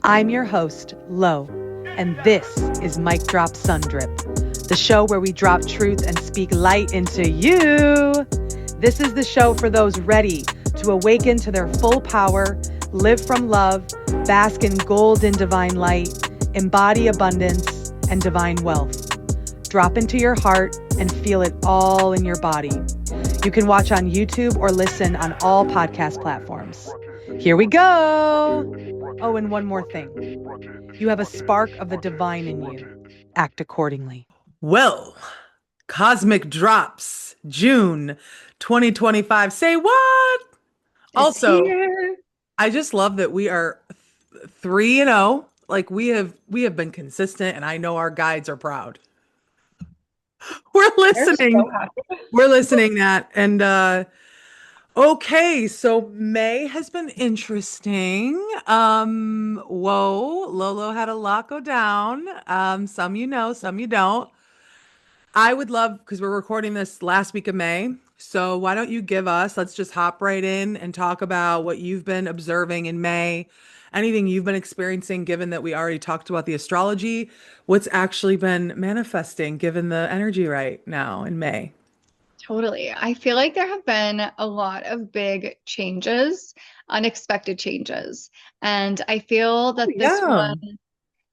I'm your host, Lo, and this is Mic Drop Sun Drip, the show where we drop truth and speak light into you. This is the show for those ready to awaken to their full power, live from love, bask in golden divine light, embody abundance and divine wealth. Drop into your heart and feel it all in your body. You can watch on YouTube or listen on all podcast platforms. Here we go. Oh, and one more thing. You have a spark of the divine in you. Act accordingly. Well, Cosmic Drops, June 2025. Say what? It's Also, here. I just love that we are 3-0. Like we have been consistent, and I know our guides are proud. We're They're so listening. happy. We're listening, Nat. And okay, so May has been interesting. Whoa, Lolo had a lot go down. Some you know, some you don't. I would love, because we're recording this last week of May. So why don't you give us, let's just hop right in and talk about what you've been observing in May, anything you've been experiencing, given that we already talked about the astrology, what's actually been manifesting given the energy right now in May. Totally. I feel like there have been a lot of big changes, unexpected changes. And I feel Oh, that this yeah. was,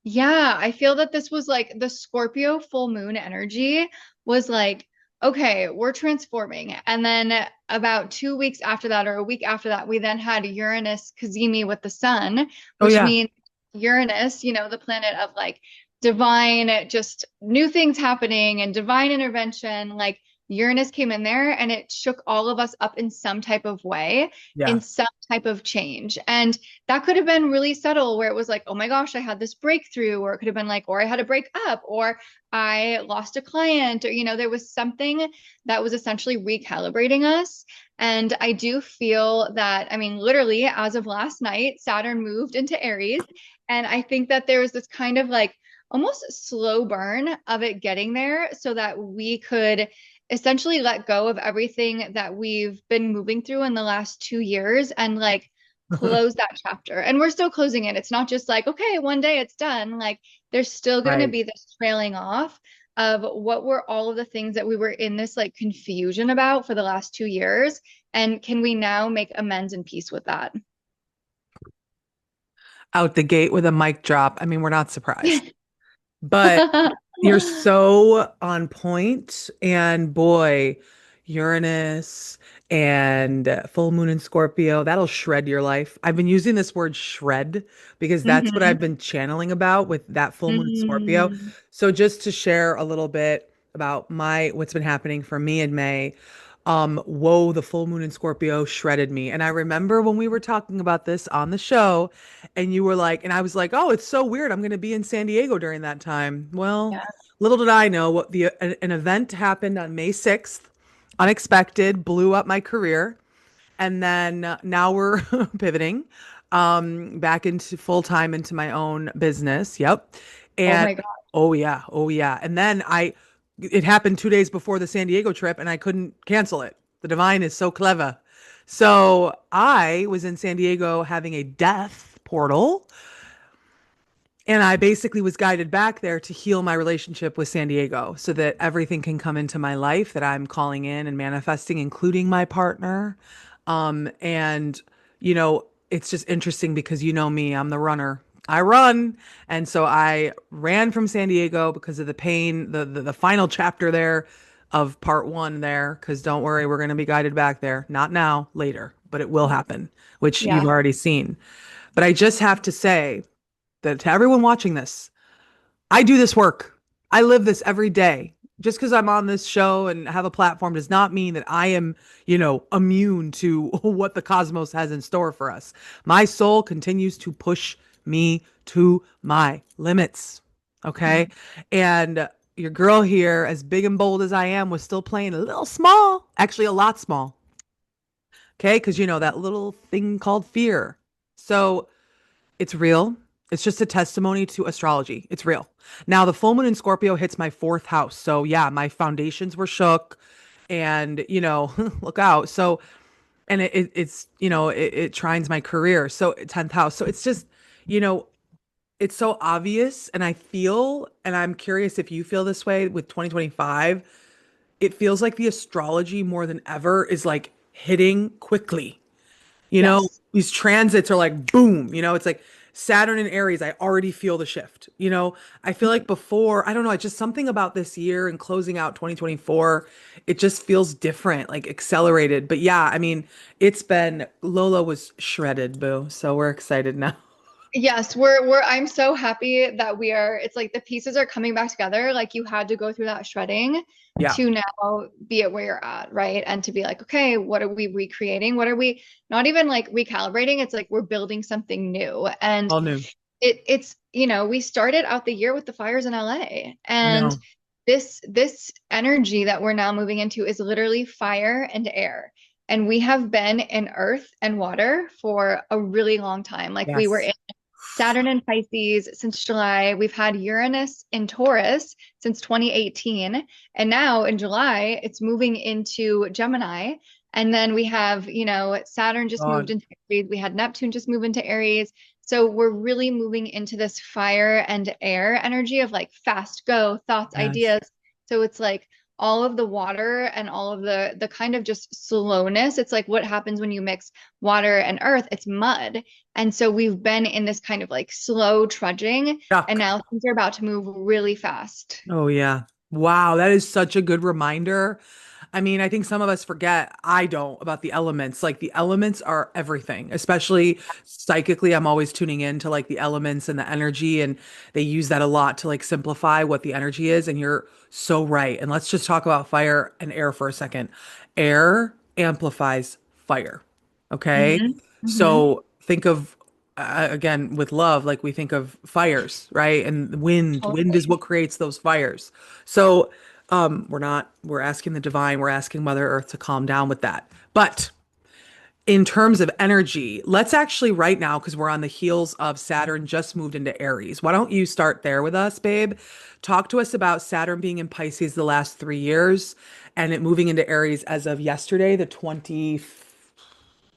yeah, I feel that this was like the Scorpio full moon energy was like, okay, we're transforming. And then about 2 weeks after that, or a week after that, we then had Uranus Kazemi with the sun, Oh, which yeah. means Uranus, the planet of like divine, just new things happening and divine intervention. Like Uranus came in there and it shook all of us up in some type of way, Yeah. in some type of change. And that could have been really subtle, where it was like, oh my gosh, I had this breakthrough, or it could have been like, or I had a break up, or I lost a client, or, there was something that was essentially recalibrating us. And I do feel that, I mean, literally, as of last night, Saturn moved into Aries. And I think that there was this kind of like almost slow burn of it getting there so that we could essentially let go of everything that we've been moving through in the last 2 years and like close that chapter. And we're still closing it. It's not just like, okay, one day it's done. Like there's still going to Right. be this trailing off of what were all of the things that we were in this like confusion about for the last 2 years. And can we now make amends and peace with that? Out the gate with a mic drop. I mean, we're not surprised. But you're so on point. And boy, Uranus and full moon in Scorpio, that'll shred your life. I've been using this word shred because that's what I've Hmm. been channeling about with that full moon in Scorpio. Hmm. So just to share a little bit about my what's been happening for me in May. Whoa, the full moon in Scorpio shredded me. And I remember when we were talking about this on the show, and you were like, and I was like, oh, it's so weird. I'm going to be in San Diego during that time. Well, Yeah. little did I know what an event happened on May 6th, unexpected, blew up my career. And then now we're pivoting back into full time into my own business. Yep. Oh And my God. oh yeah, oh yeah. And then it happened 2 days before the San Diego trip, and I couldn't cancel it. The divine is so clever. So I was in San Diego having a death portal, and I basically was guided back there to heal my relationship with San Diego so that everything can come into my life that I'm calling in and manifesting, including my partner. And, it's just interesting because you know me, I'm the runner. I run. And so I ran from San Diego because of the pain, the final chapter there of part one there. Because don't worry, we're going to be guided back there. Not now, later, but it will happen, which you've Yeah. already seen. But I just have to say, that to everyone watching this, I do this work. I live this every day. Just because I'm on this show and have a platform does not mean that I am, immune to what the cosmos has in store for us. My soul continues to push me to my limits. Okay. And your girl here, as big and bold as I am, was still playing a little small, actually, a lot small. Okay. Because, that little thing called fear. So, it's real. It's just a testimony to astrology. It's real. Now, the full moon in Scorpio hits my fourth house. So, yeah, my foundations were shook and, look out. So, and it's, it trines my career. So, 10th house. So, it's just, you know, it's so obvious, and I feel, and I'm curious if you feel this way with 2025. It feels like the astrology more than ever is like hitting quickly. You know, Yes. these transits are like boom, it's like Saturn and Aries, I already feel the shift. I feel like before, I don't know, it's just something about this year and closing out 2024, it just feels different, like accelerated. But yeah, I mean, it's been Lola was shredded, boo. So we're excited now. Yes, we're I'm so happy that we are it's like the pieces are coming back together. Like you had to go through that shredding Yeah, to now be at where you're at, right? And to be like, okay, what are we recreating? What are we not even like recalibrating? It's like we're building something new. And all new. it's we started out the year with the fires in LA. I And know. this energy that we're now moving into is literally fire and air. And we have been in earth and water for a really long time. Like we were Yes. Saturn in Pisces since July. We've had Uranus in Taurus since 2018. And now in July, it's moving into Gemini. And then we have, Saturn just moved God. into Aries. We had Neptune just move into Aries. So we're really moving into this fire and air energy of like fast go, thoughts, Yes. ideas. So it's like all of the water and all of the kind of just slowness. It's like what happens when you mix water and earth, it's mud. And so we've been in this kind of like slow trudging, and Stuck. now things are about to move really fast. Oh, yeah. Wow, that is such a good reminder. I mean, I think some of us forget, I don't, about the elements. Like the elements are everything, especially psychically. I'm always tuning in to like the elements and the energy, and they use that a lot to like simplify what the energy is. And you're so right. And let's just talk about fire and air for a second. Air amplifies fire. Okay. Hmm. Hmm. So think of again with love, like we think of fires, right? And wind is Totally. what creates those fires. So we're asking the divine, we're asking Mother Earth to calm down with that. But in terms of energy, let's actually right now, because we're on the heels of Saturn just moved into Aries. Why don't you start there with us, babe? Talk to us about Saturn being in Pisces the last 3 years and it moving into Aries as of yesterday, the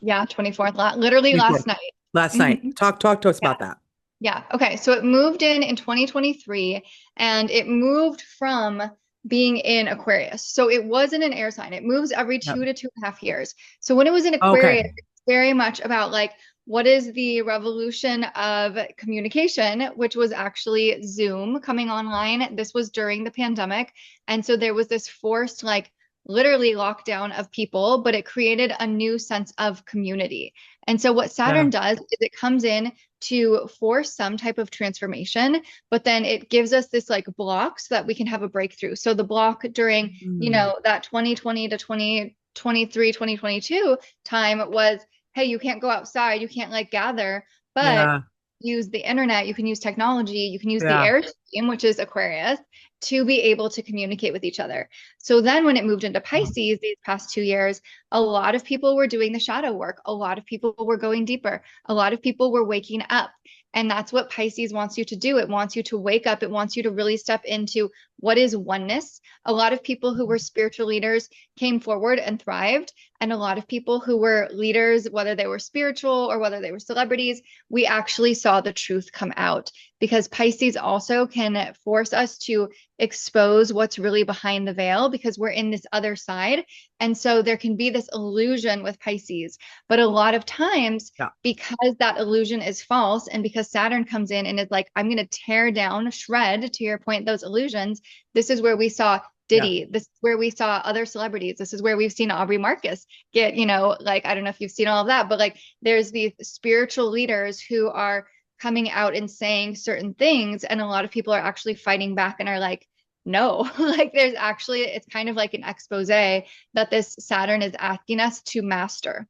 Yeah, 24th, literally last 24th, night. last night. Hmm. Talk to us Yeah. about that. Yeah. Okay. So it moved in 2023 and it moved from being in Aquarius. So it wasn't an air sign. It moves every Yep. 2 to 2.5 years. So when it was in Aquarius, Okay. it's very much about like, what is the revolution of communication, which was actually Zoom coming online. This was during the pandemic. And so there was this forced, like, literally lockdown of people, but it created a new sense of community. And so what Yeah. Saturn does is it comes in to force some type of transformation, but then it gives us this like block so that we can have a breakthrough. So the block during, Mm. that 2020 to 2023, 2022 time was, hey, you can't go outside, you can't like gather, but Yeah. use the internet, you can use technology, you can use the Yeah. airstream, which is Aquarius, to be able to communicate with each other. So then when it moved into Pisces these past 2 years, a lot of people were doing the shadow work. A lot of people were going deeper. A lot of people were waking up. And that's what Pisces wants you to do. It wants you to wake up. It wants you to really step into what is oneness. A lot of people who were spiritual leaders came forward and thrived. And a lot of people who were leaders, whether they were spiritual or whether they were celebrities, we actually saw the truth come out because Pisces also can force us to expose what's really behind the veil because we're in this other side. And so there can be this illusion with Pisces. But a lot of times, Yeah. because that illusion is false and because Saturn comes in and is like, I'm going to tear down, shred, to your point, those illusions, this is where we saw Yeah. Diddy. This is where we saw other celebrities. This is where we've seen Aubrey Marcus get, like, I don't know if you've seen all of that, but like there's these spiritual leaders who are coming out and saying certain things. And a lot of people are actually fighting back and are like, no, like there's actually, it's kind of like an expose that this Saturn is asking us to master.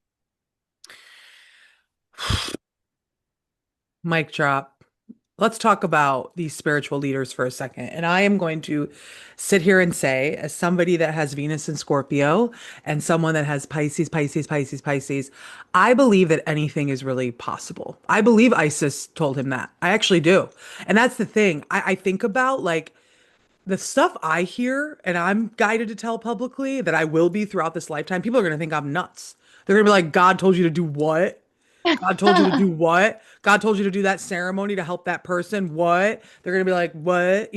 Mic drop. Let's talk about these spiritual leaders for a second. And I am going to sit here and say, as somebody that has Venus in Scorpio and someone that has Pisces, Pisces, Pisces, Pisces, I believe that anything is really possible. I believe Isis told him that. I actually do. And that's the thing. I think about like the stuff I hear and I'm guided to tell publicly that I will be throughout this lifetime. People are going to think I'm nuts. They're going to be like, God told you to do what? God told you to do what? God told you to do that ceremony to help that person. What? They're gonna be like, what?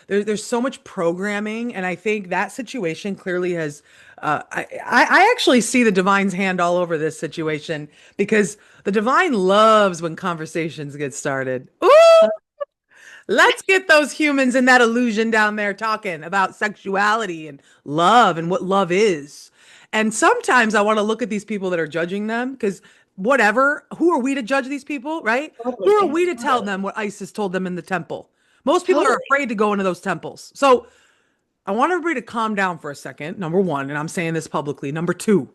There's so much programming, and I think that situation clearly has. I actually see the divine's hand all over this situation because the divine loves when conversations get started. Ooh, let's get those humans in that illusion down there talking about sexuality and love and what love is. And sometimes I want to look at these people that are judging them because whatever, who are we to judge these people, right? Who are Totally. we to tell them what Isis told them in the temple? Most people are Totally. afraid to go into those temples. So I want everybody to calm down for a second, number one, and I'm saying this publicly. Number two,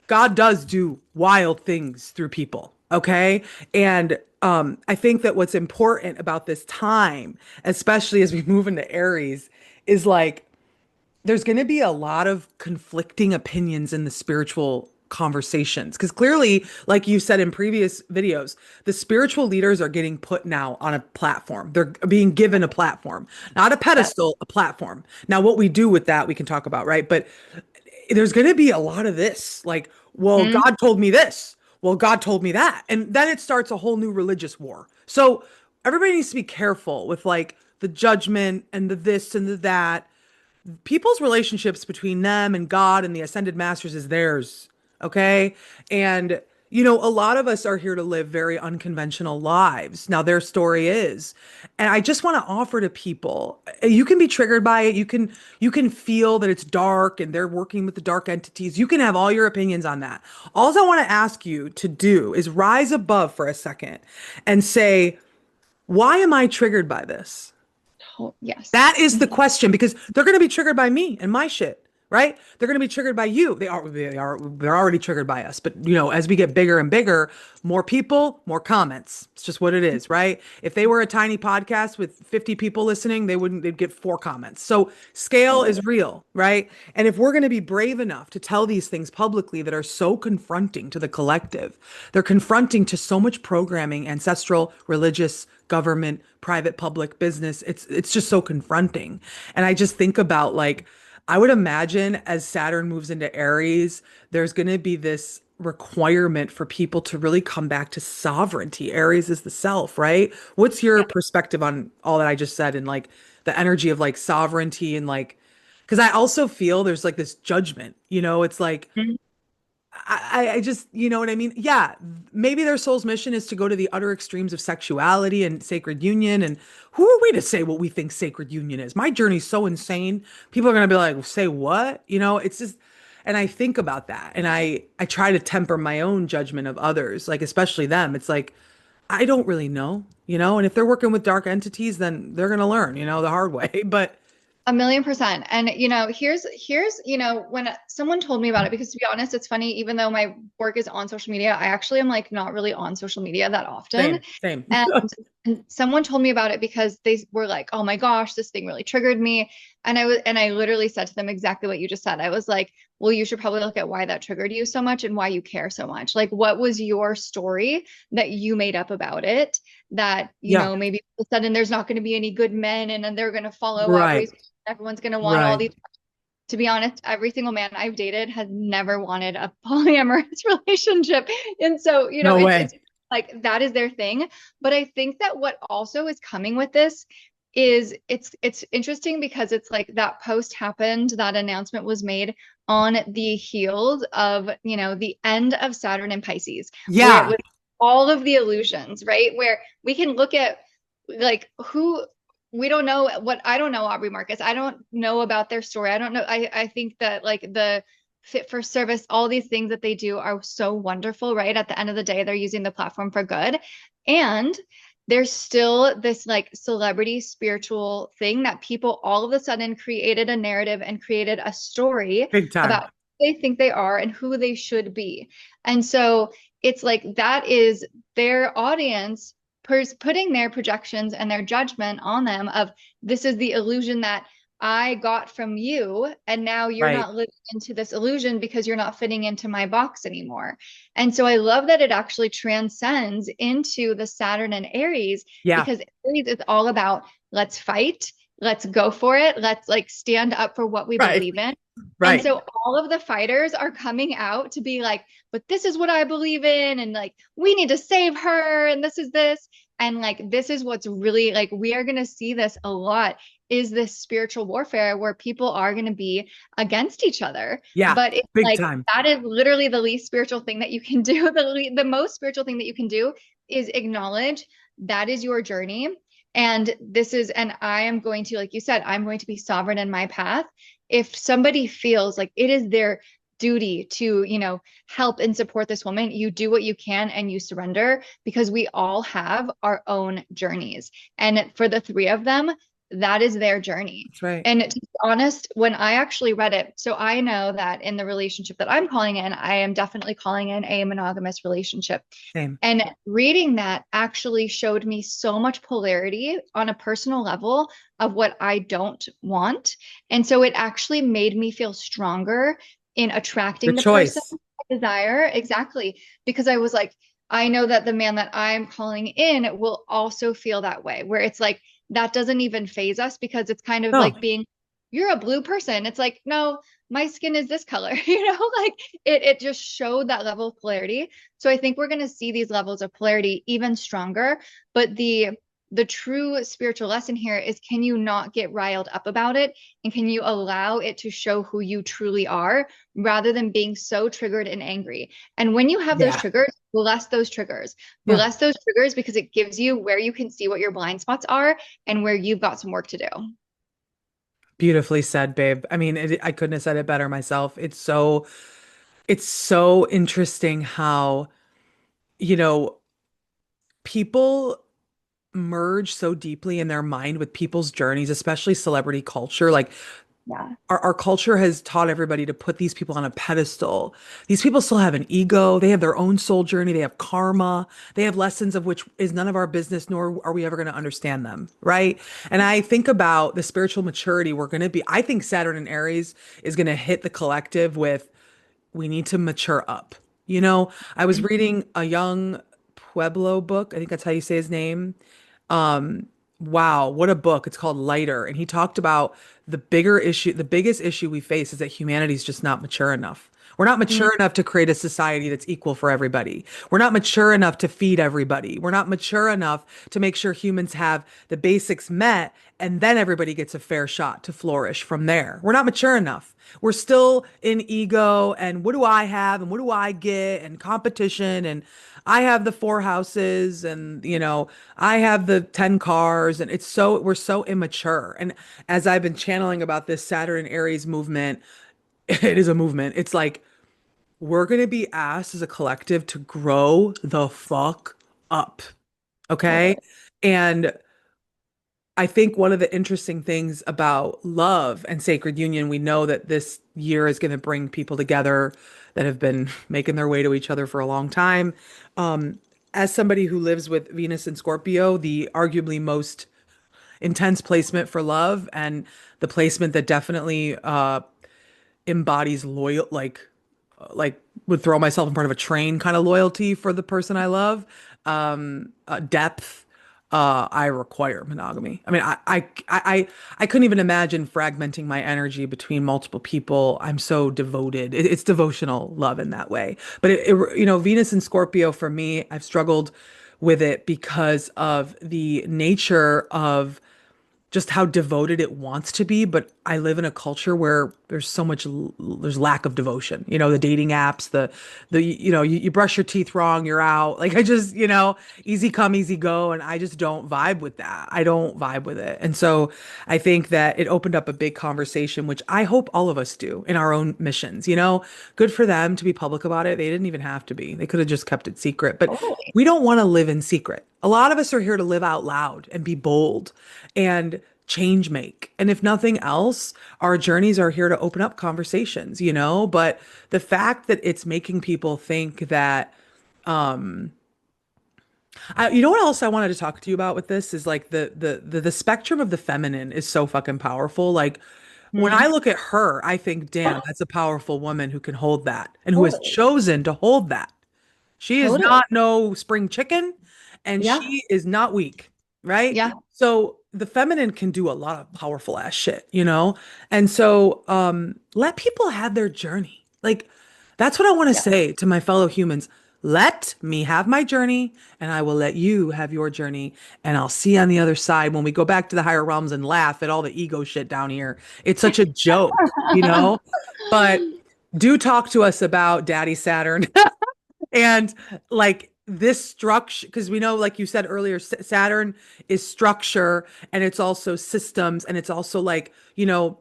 God does do wild things through people, okay? And I think that what's important about this time, especially as we move into Aries, is like there's going to be a lot of conflicting opinions in the spiritual conversations because clearly, like you said in previous videos, the spiritual leaders are getting put now on a platform. They're being given a platform, not a pedestal, a platform. Now, what we do with that, we can talk about, right? But there's going to be a lot of this like, well, Mhm. God told me this. Well, God told me that. And then it starts a whole new religious war. So everybody needs to be careful with like the judgment and the this and the that. People's relationships between them and God and the ascended masters is theirs. Okay. And, a lot of us are here to live very unconventional lives. Now, their story is. And I just want to offer to people, you can be triggered by it. You can feel that it's dark and they're working with the dark entities. You can have all your opinions on that. All I want to ask you to do is rise above for a second and say, why am I triggered by this? Yes. That is the Mhm. question because they're going to be triggered by me and my shit, right? They're going to be triggered by you. They're already triggered by us. But as we get bigger and bigger, more people, more comments. It's just what it is, right? If they were a tiny podcast with 50 people listening, they'd get 4 comments. So scale Totally. is real, right? And if we're going to be brave enough to tell these things publicly that are so confronting to the collective, they're confronting to so much programming, ancestral, religious, government, private, public, business. It's just so confronting. And I just think about like I would imagine as Saturn moves into Aries, there's going to be this requirement for people to really come back to sovereignty. Aries is the self, right? What's your Yeah. perspective on all that I just said and like the energy of like sovereignty and like because I also feel there's like this judgment, it's like Mhm. I just, you know what I mean? Yeah, maybe their soul's mission is to go to the utter extremes of sexuality and sacred union. And who are we to say what we think sacred union is? My journey's so insane. People are gonna be like, say what? It's just, and I think about that, and I try to temper my own judgment of others, like especially them. It's like I don't really know, and if they're working with dark entities, then they're gonna learn, the hard way. But 1,000,000%. And here's when someone told me about it, because to be honest, it's funny, even though my work is on social media, I actually am like not really on social media that often. same. And, and someone told me about it because they were like, "Oh my gosh, this thing really triggered me." And I literally said to them exactly what you just said. I was like, "Well, you should probably look at why that triggered you so much and why you care so much. Like, what was your story that you made up about it that, Yeah, maybe all of a sudden there's not going to be any good men and then they're going to follow right, Aubrey's, everyone's going to want all right. these." To be honest, every single man I've dated has never wanted a polyamorous relationship. And so, No it's way. like that is their thing. But I think that what also is coming with this is it's interesting because it's like that post happened, that announcement was made on the heels of, the end of Saturn and Pisces, where it Yeah. was all of the illusions, right? Where we can look at like who we don't know what I don't know Aubrey Marcus. I don't know about their story. I don't know. I think that like the fit for service, all these things that they do are so wonderful, right? At the end of the day, they're using the platform for good. And there's still this like celebrity spiritual thing that people all of a sudden created a narrative and created a story Big time. about who they think they are and who they should be. And so it's like that is their audience putting their projections and their judgment on them of this is the illusion that I got from you, and now you're Right. not living into this illusion because you're not fitting into my box anymore. And so I love that it actually transcends into the Saturn and Aries, Yeah. because Aries is all about let's fight let's go for it. Let's like stand up for what we Right. believe in. And Right. so all of the fighters are coming out to be like, but this is what I believe in. And like, we need to save her. And this is this. And like, this is what's really like, we are going to see this a lot is this spiritual warfare where people are going to be against each other. Yeah. But it's Big like, time. that is literally the least spiritual thing that you can do. The most spiritual thing that you can do is acknowledge that is your journey. And I am going to, like you said, I'm going to be sovereign in my path. If somebody feels like it is their duty to, help and support this woman, you do what you can and you surrender because we all have our own journeys. And for the three of them, that is their journey. That's right. And to be honest, when I actually read it, so I know that in the relationship that I'm calling in, I am definitely calling in a monogamous relationship. Same. And reading that actually showed me so much polarity on a personal level of what I don't want. And so it actually made me feel stronger in Your attracting the person choice. I desire. Exactly. Because I was like, I know that the man that I'm calling in will also feel that way, where it's like, that doesn't even phase us because it's kind of No. like being, you're a blue person. It's like, no, my skin is this color, like it just showed that level of polarity. So I think we're going to see these levels of polarity even stronger. But the true spiritual lesson here is, can you not get riled up about it? And can you allow it to show who you truly are rather than being so triggered and angry? And when you have those Yeah. triggers, bless those triggers. Yeah. Bless those triggers because it gives you where you can see what your blind spots are and where you've got some work to do. Beautifully said, babe. I mean, I couldn't have said it better myself. It's so interesting how, you know, people merge so deeply in their mind with people's journeys, especially celebrity culture. Like Yeah. our culture has taught everybody to put these people on a pedestal. These people still have an ego. They have their own soul journey. They have karma. They have lessons of which is none of our business, nor are we ever going to understand them. Right. And I think about the spiritual maturity we're going to be. I think Saturn and Aries is going to hit the collective with, we need to mature up. I was reading a young Pueblo book. I think that's how you say his name. Um, wow, what a book. It's called Lighter. And he talked about the biggest issue we face is that humanity is just not mature enough. We're not Mm, mature enough to create a society that's equal for everybody. We're not mature enough to feed everybody. We're not mature enough to make sure humans have the basics met and then everybody gets a fair shot to flourish from there. We're not mature enough. We're still in ego and what do I have and what do I get and competition and I have the four houses and I have the 10 cars and we're so immature. And as I've been channeling about this Saturn and Aries movement, it is a movement. It's like we're going to be asked as a collective to grow the fuck up. Okay? totally. And I think one of the interesting things about love and sacred union, we know that this year is going to bring people together that have been making their way to each other for a long time. As somebody who lives with Venus and Scorpio, the arguably most intense placement for love and the placement that definitely embodies loyal, like would throw myself in front of a train kind of loyalty for the person I love. Depth. I require monogamy. I mean, I couldn't even imagine fragmenting my energy between multiple people. I'm so devoted. It's devotional love in that way. But Venus and Scorpio for me, I've struggled with it because of the nature of just how devoted it wants to be, but I live in a culture where there's lack of devotion. The dating apps, you brush your teeth wrong, you're out. Like I just, easy come, easy go, and I just don't vibe with that. I don't vibe with it. And so I think that it opened up a big conversation, which I hope all of us do in our own missions. Good for them to be public about it. They didn't even have to be. They could have just kept it secret, but Totally. we don't want to live in secret. A lot of us are here to live out loud and be bold and change make. And if nothing else, our journeys are here to open up conversations. But the fact that it's making people think that, you know what else I wanted to talk to you about with this is like the spectrum of the feminine is so fucking powerful. Like when I Mm, look at her, I think, damn, that's a powerful woman who can hold that and who has totally. chosen to hold that. She is Totally. not no spring chicken and Yeah. she is not weak, right? Yeah. So the feminine can do a lot of powerful ass shit, you know? And so let people have their journey. Like that's what I want to Yeah. say to my fellow humans. Let me have my journey and I will let you have your journey. And I'll see you on the other side when we go back to the higher realms and laugh at all the ego shit down here. It's such a joke, you know? But do talk to us about Daddy Saturn and like this structure, because we know, like you said earlier, Saturn is structure and it's also systems and it's also like, you know,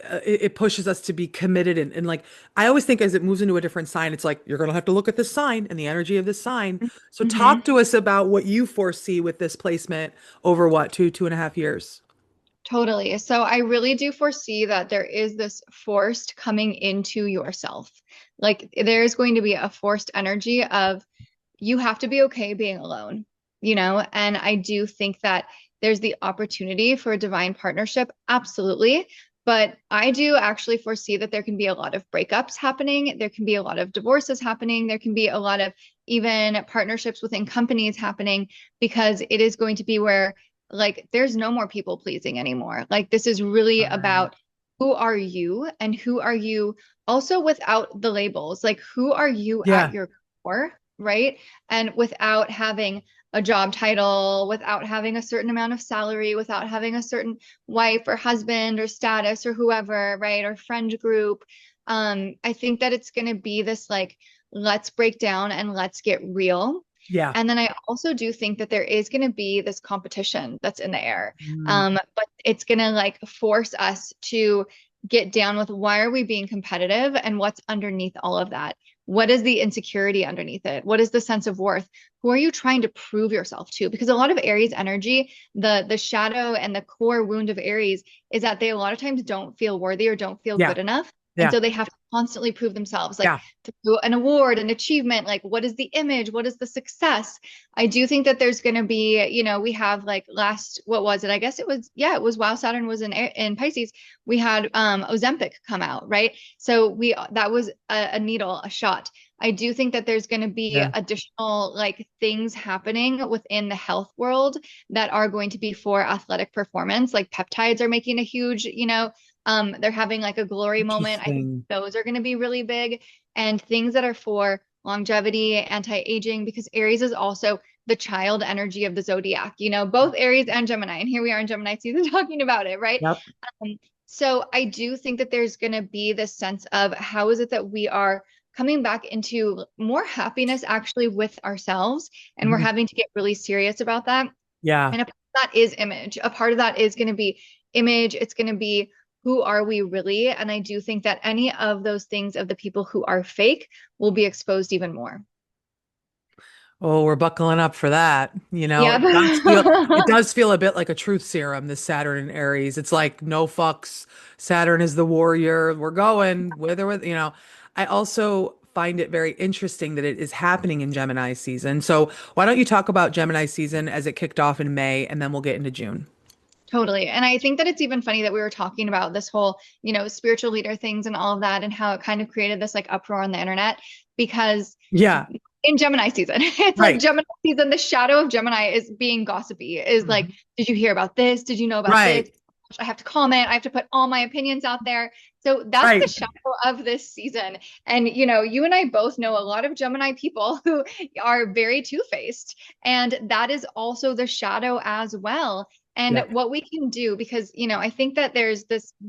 it pushes us to be committed and like I always think as it moves into a different sign, it's like you're gonna have to look at this sign and the energy of this sign. So Mhm. talk to us about what you foresee with this placement over what, 2.5 years. Totally. So I really do foresee that there is this forced coming into yourself. Like there's going to be a forced energy of you have to be okay being alone, you know? And I do think that there's the opportunity for a divine partnership. Absolutely. But I do actually foresee that there can be a lot of breakups happening. There can be a lot of divorces happening. There can be a lot of even partnerships within companies happening because it is going to be where like there's no more people pleasing anymore. Like this is really Right. about who are you and who are you also without the labels. Like who are you at Yeah. your core, right? And without having a job title, without having a certain amount of salary, without having a certain wife or husband or status or whoever, right? Or friend group. I think that it's going to be this like, let's break down and let's get real. Yeah. And then I also do think that there is going to be this competition that's in the air. Mm, But it's going to like force us to get down with why are we being competitive and what's underneath all of that? What is the insecurity underneath it? What is the sense of worth? Who are you trying to prove yourself to? Because a lot of Aries energy, the shadow and the core wound of Aries is that they a lot of times don't feel worthy or don't feel yeah. good enough. And Yeah. so they have to constantly prove themselves, like Yeah. through an award, an achievement, like what is the image? What is the success? I do think that there's going to be, you know, we have like last, what was it? I guess it was, yeah, it was while Saturn was in Pisces, we had Ozempic come out, right? So that was a needle, a shot. I do think that there's going to be Yeah. additional like things happening within the health world that are going to be for athletic performance. Like peptides are making a huge, you know, they're having like a glory moment. I think Interesting. those are going to be really big and things that are for longevity, anti-aging, because Aries is also the child energy of the zodiac, you know, both Aries and Gemini. And here we are in Gemini season talking about it, right? Yep. Um, so I do think that there's going to be this sense of how is it that we are coming back into more happiness actually with ourselves. And we're Mhm. having to get really serious about that. Yeah. And a part of that is image. A part of that is going to be image. It's going to be who are we really? And I do think that any of those things of the people who are fake will be exposed even more. Oh, we're buckling up for that. You know, Yep. it does feel a bit like a truth serum, this Saturn and Aries. It's like no fucks. Saturn is the warrior. We're going with or with, you know. I also find it very interesting that it is happening in Gemini season. So why don't you talk about Gemini season as it kicked off in May and then we'll get into June. Totally. And I think that it's even funny that we were talking about this whole, you know, spiritual leader things and all of that and how it kind of created this like uproar on the internet because Yeah, in Gemini season, it's like right. Gemini season, the shadow of Gemini is being gossipy, is like, Mhm. did you hear about this? Did you know about this? Right. I have to comment. I have to put all my opinions out there. So that's the Right. shadow of this season. And, you know, you and I both know a lot of Gemini people who are very two-faced. And that is also the shadow as well. And Yeah. what we can do, because, you know, I think that there's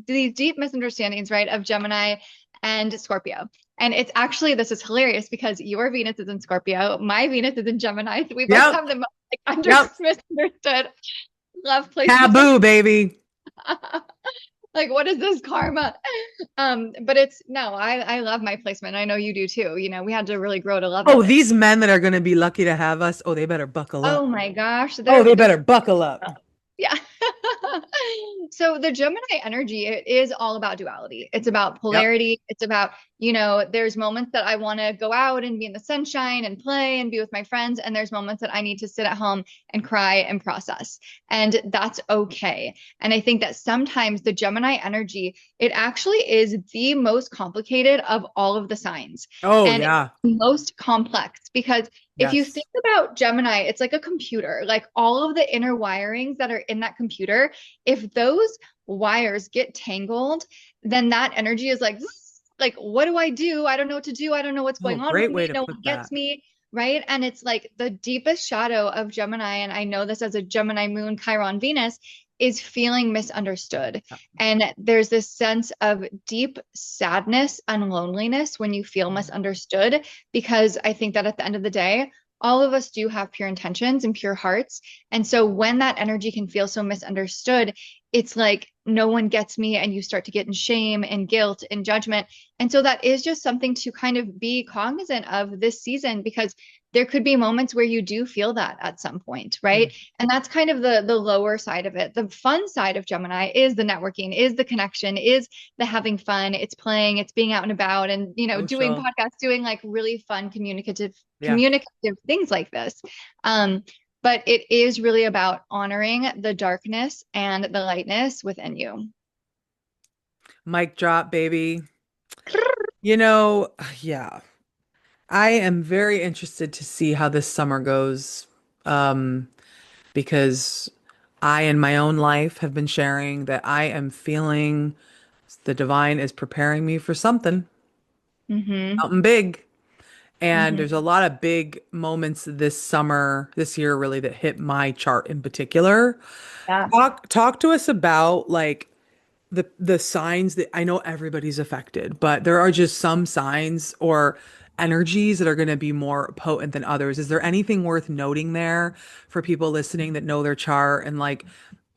these deep misunderstandings, right, of Gemini and Scorpio. And it's actually, this is hilarious because your Venus is in Scorpio, my Venus is in Gemini. So we both Yep. have the most like, Yep. misunderstood love placements. Taboo, baby. Like, what is this karma? But it's no, I love my placement. I know you do too. You know, we had to really grow to love Oh, it. these men that are going to be lucky to have us. Oh, they better buckle up. Oh my gosh, Oh, they're they better buckle up. yeah. So the Gemini energy, it is all about duality. It's about Yep. polarity. It's about, you know, there's moments that I want to go out and be in the sunshine and play and be with my friends. And there's moments that I need to sit at home and cry and process. And that's okay. And I think that sometimes the Gemini energy, it actually is the most complicated of all of the signs Oh, and yeah. most complex because If you Yes. think about Gemini, it's like a computer, like all of the inner wirings that are in that computer, if those wires get tangled, then that energy is like, what do I do? I don't know what to do. I don't know what's Oh, going on with great way me. to No put one that. gets me. Right. And it's like the deepest shadow of Gemini. And I know this as a Gemini moon, Chiron, Venus is feeling misunderstood. Yeah. And there's this sense of deep sadness and loneliness when you feel Mm. misunderstood, because I think that at the end of the day, all of us do have pure intentions and pure hearts. And so when that energy can feel so misunderstood, it's like no one gets me, and you start to get in shame and guilt and judgment. And so that is just something to kind of be cognizant of this season, because there could be moments where you do feel that at some point, Yeah. right? And that's kind of the lower side of it. The fun side of Gemini is the networking, is the connection, is the having fun, it's playing, it's being out and about, and doing Social. podcasts, doing like really fun Yeah. communicative things like this. Um, but it is really about honoring the darkness and the lightness within you. Mic drop, baby. You know, yeah. I am very interested to see how this summer goes. Um, because I, in my own life, have been sharing that I am feeling the divine is preparing me for something, Mm-hmm. something big. And Mm-hmm. there's a lot of big moments this summer, this year really, that hit my chart in particular. Yeah. Talk to us about like the signs that I know everybody's affected, but there are just some signs or energies that are going to be more potent than others. Is there anything worth noting there for people listening that know their chart and like,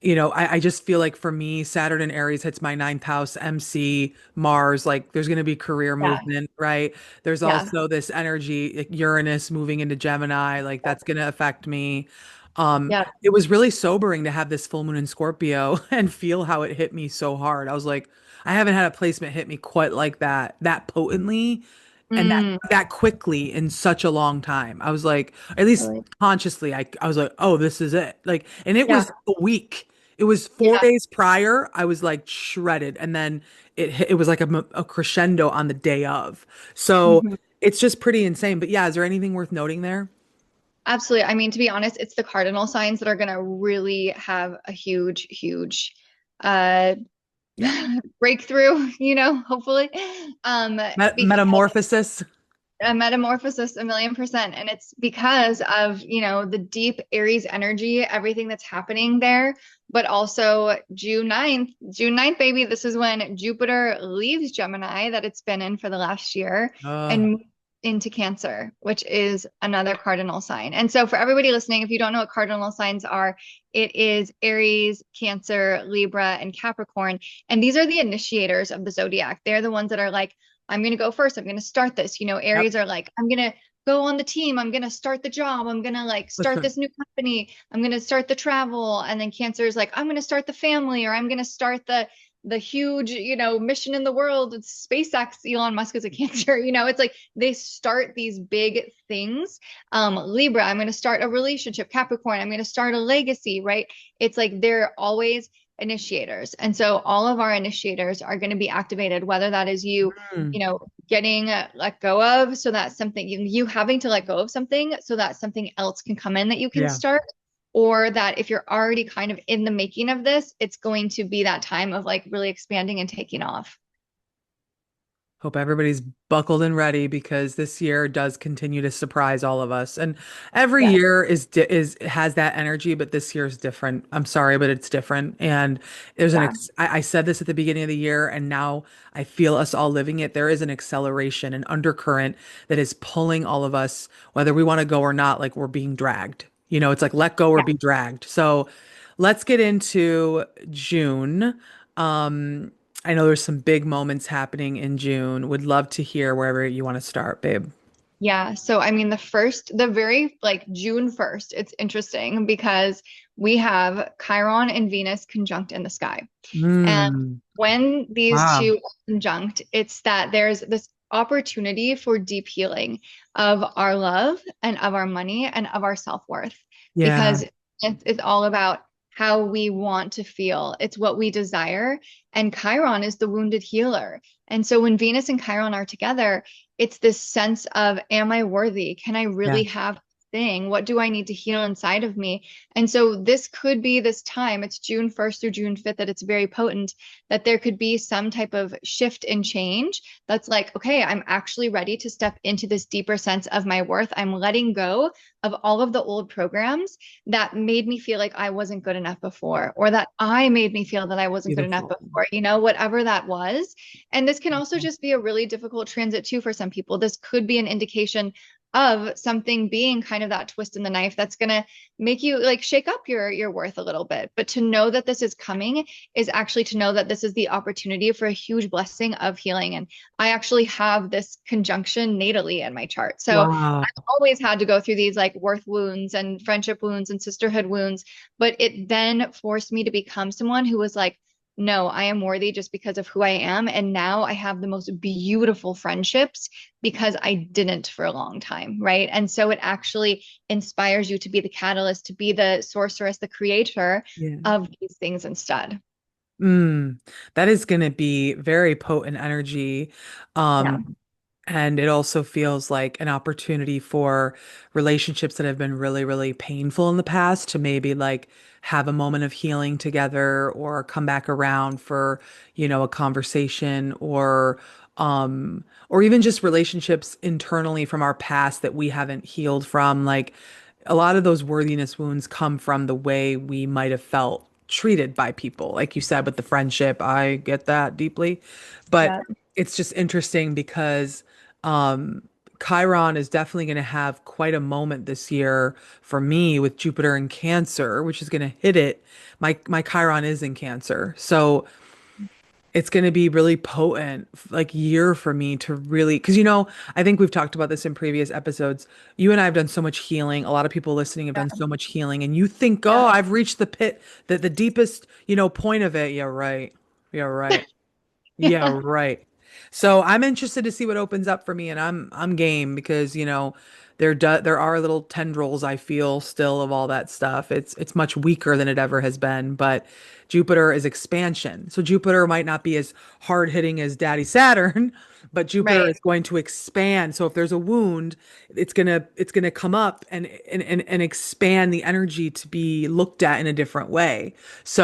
I just feel like for me, Saturn and Aries hits my ninth house, MC, Mars, like there's going to be career Yeah. movement, right? There's Yeah. also this energy, like Uranus moving into Gemini, like that's going to affect me. Yeah. It was really sobering to have this full moon in Scorpio and feel how it hit me so hard. I was like, I haven't had a placement hit me quite like that potently and that Mm, that quickly in such a long time. I was like, at least really. consciously, I was like, oh, this is it. Like, and it Yeah. was a week. It was four Yeah. days prior. I was like shredded, and then it was like a crescendo on the day of. So Mhm. it's just pretty insane. But yeah, is there anything worth noting there? Absolutely. I mean, to be honest, it's the cardinal signs that are going to really have a huge, huge uh Yeah. breakthrough, hopefully. Because Metamorphosis. a metamorphosis, 1,000,000%. And it's because of, the deep Aries energy, everything that's happening there. But also June 9th, baby, this is when Jupiter leaves Gemini that it's been in for the last year Oh, and moves into Cancer, which is another cardinal sign. And so for everybody listening, if you don't know what cardinal signs are, it is Aries, Cancer, Libra, and Capricorn. And these are the initiators of the zodiac. They're the ones that are like, I'm going to go first. I'm going to start this. yep. Aries are like, I'm going to go on the team. I'm going to start the job. I'm going to like That's start right. this new company. I'm going to start the travel. And then Cancer is like, I'm going to start the family, or I'm going to start the huge, mission in the world. It's SpaceX. Elon Musk is a Cancer. It's like they start these big things. Libra, I'm going to start a relationship. Capricorn, I'm going to start a legacy, right? It's like they're always initiators. And so all of our initiators are going to be activated, whether that is you, Mm, getting let go of, so that something you having to let go of something so that something else can come in that you can yeah. start, or that if you're already kind of in the making of this, it's going to be that time of like really expanding and taking off. Hope everybody's buckled and ready because this year does continue to surprise all of us. And every Yeah. year is has that energy, but this year is different. I'm sorry, but it's different. And there's Yeah. I said this at the beginning of the year, and now I feel us all living it. There is an acceleration, an undercurrent that is pulling all of us, whether we want to go or not, like we're being dragged. It's like let go or Yeah. be dragged. So let's get into June. Um, I know there's some big moments happening in June. Would love to hear wherever you want to start, babe. Yeah. So, I mean, the very like June 1st, it's interesting because we have Chiron and Venus conjunct in the sky. And Mm, when these wow. two are conjunct, it's that there's this opportunity for deep healing of our love and of our money and of our self-worth, Yeah. because it's all about how we want to feel. It's what we desire. And Chiron is the wounded healer. And so when Venus and Chiron are together, it's this sense of, am I worthy? Can I Yeah. really have thing? What do I need to heal inside of me? And so this could be this time, it's June 1st through June 5th, that it's very potent, that there could be some type of shift and change that's like, okay, I'm actually ready to step into this deeper sense of my worth. I'm letting go of all of the old programs that made me feel like I wasn't good enough before, or that I made me feel that I wasn't good enough Beautiful. before, whatever that was. And this can also just be a really difficult transit too for some people. This could be an indication of something being kind of that twist in the knife that's going to make you like shake up your worth a little bit. But to know that this is coming is actually to know that this is the opportunity for a huge blessing of healing. And I actually have this conjunction natally in my chart. So Wow. I've always had to go through these like worth wounds and friendship wounds and sisterhood wounds, but it then forced me to become someone who was like, no, I am worthy just because of who I am. And now I have the most beautiful friendships because I didn't for a long time. Right. And so it actually inspires you to be the catalyst, to be the sorceress, the creator Yeah. of these things instead. That is going to be very potent energy. Yeah. Um, And it also feels like an opportunity for relationships that have been really, really painful in the past to maybe like have a moment of healing together or come back around for, a conversation or even just relationships internally from our past that we haven't healed from. Like a lot of those worthiness wounds come from the way we might have felt treated by people. Like you said, with the friendship, I get that deeply. But Yeah. it's just interesting because um, Chiron is definitely going to have quite a moment this year for me with Jupiter in Cancer, which is going to hit it. My Chiron is in Cancer, so it's going to be really potent, like year for me to really, because I think we've talked about this in previous episodes. You and I have done so much healing. A lot of people listening have done so much healing, and you think, oh, Yeah. I've reached the pit, the deepest, point of it. Yeah, right. Yeah, right. Yeah, Yeah. right. So I'm interested to see what opens up for me, and I'm game because there are little tendrils I feel still of all that stuff. It's much weaker than it ever has been, but Jupiter is expansion. So Jupiter might not be as hard hitting as Daddy Saturn, but Jupiter Right. is going to expand. So if there's a wound, it's gonna come up and expand the energy to be looked at in a different way.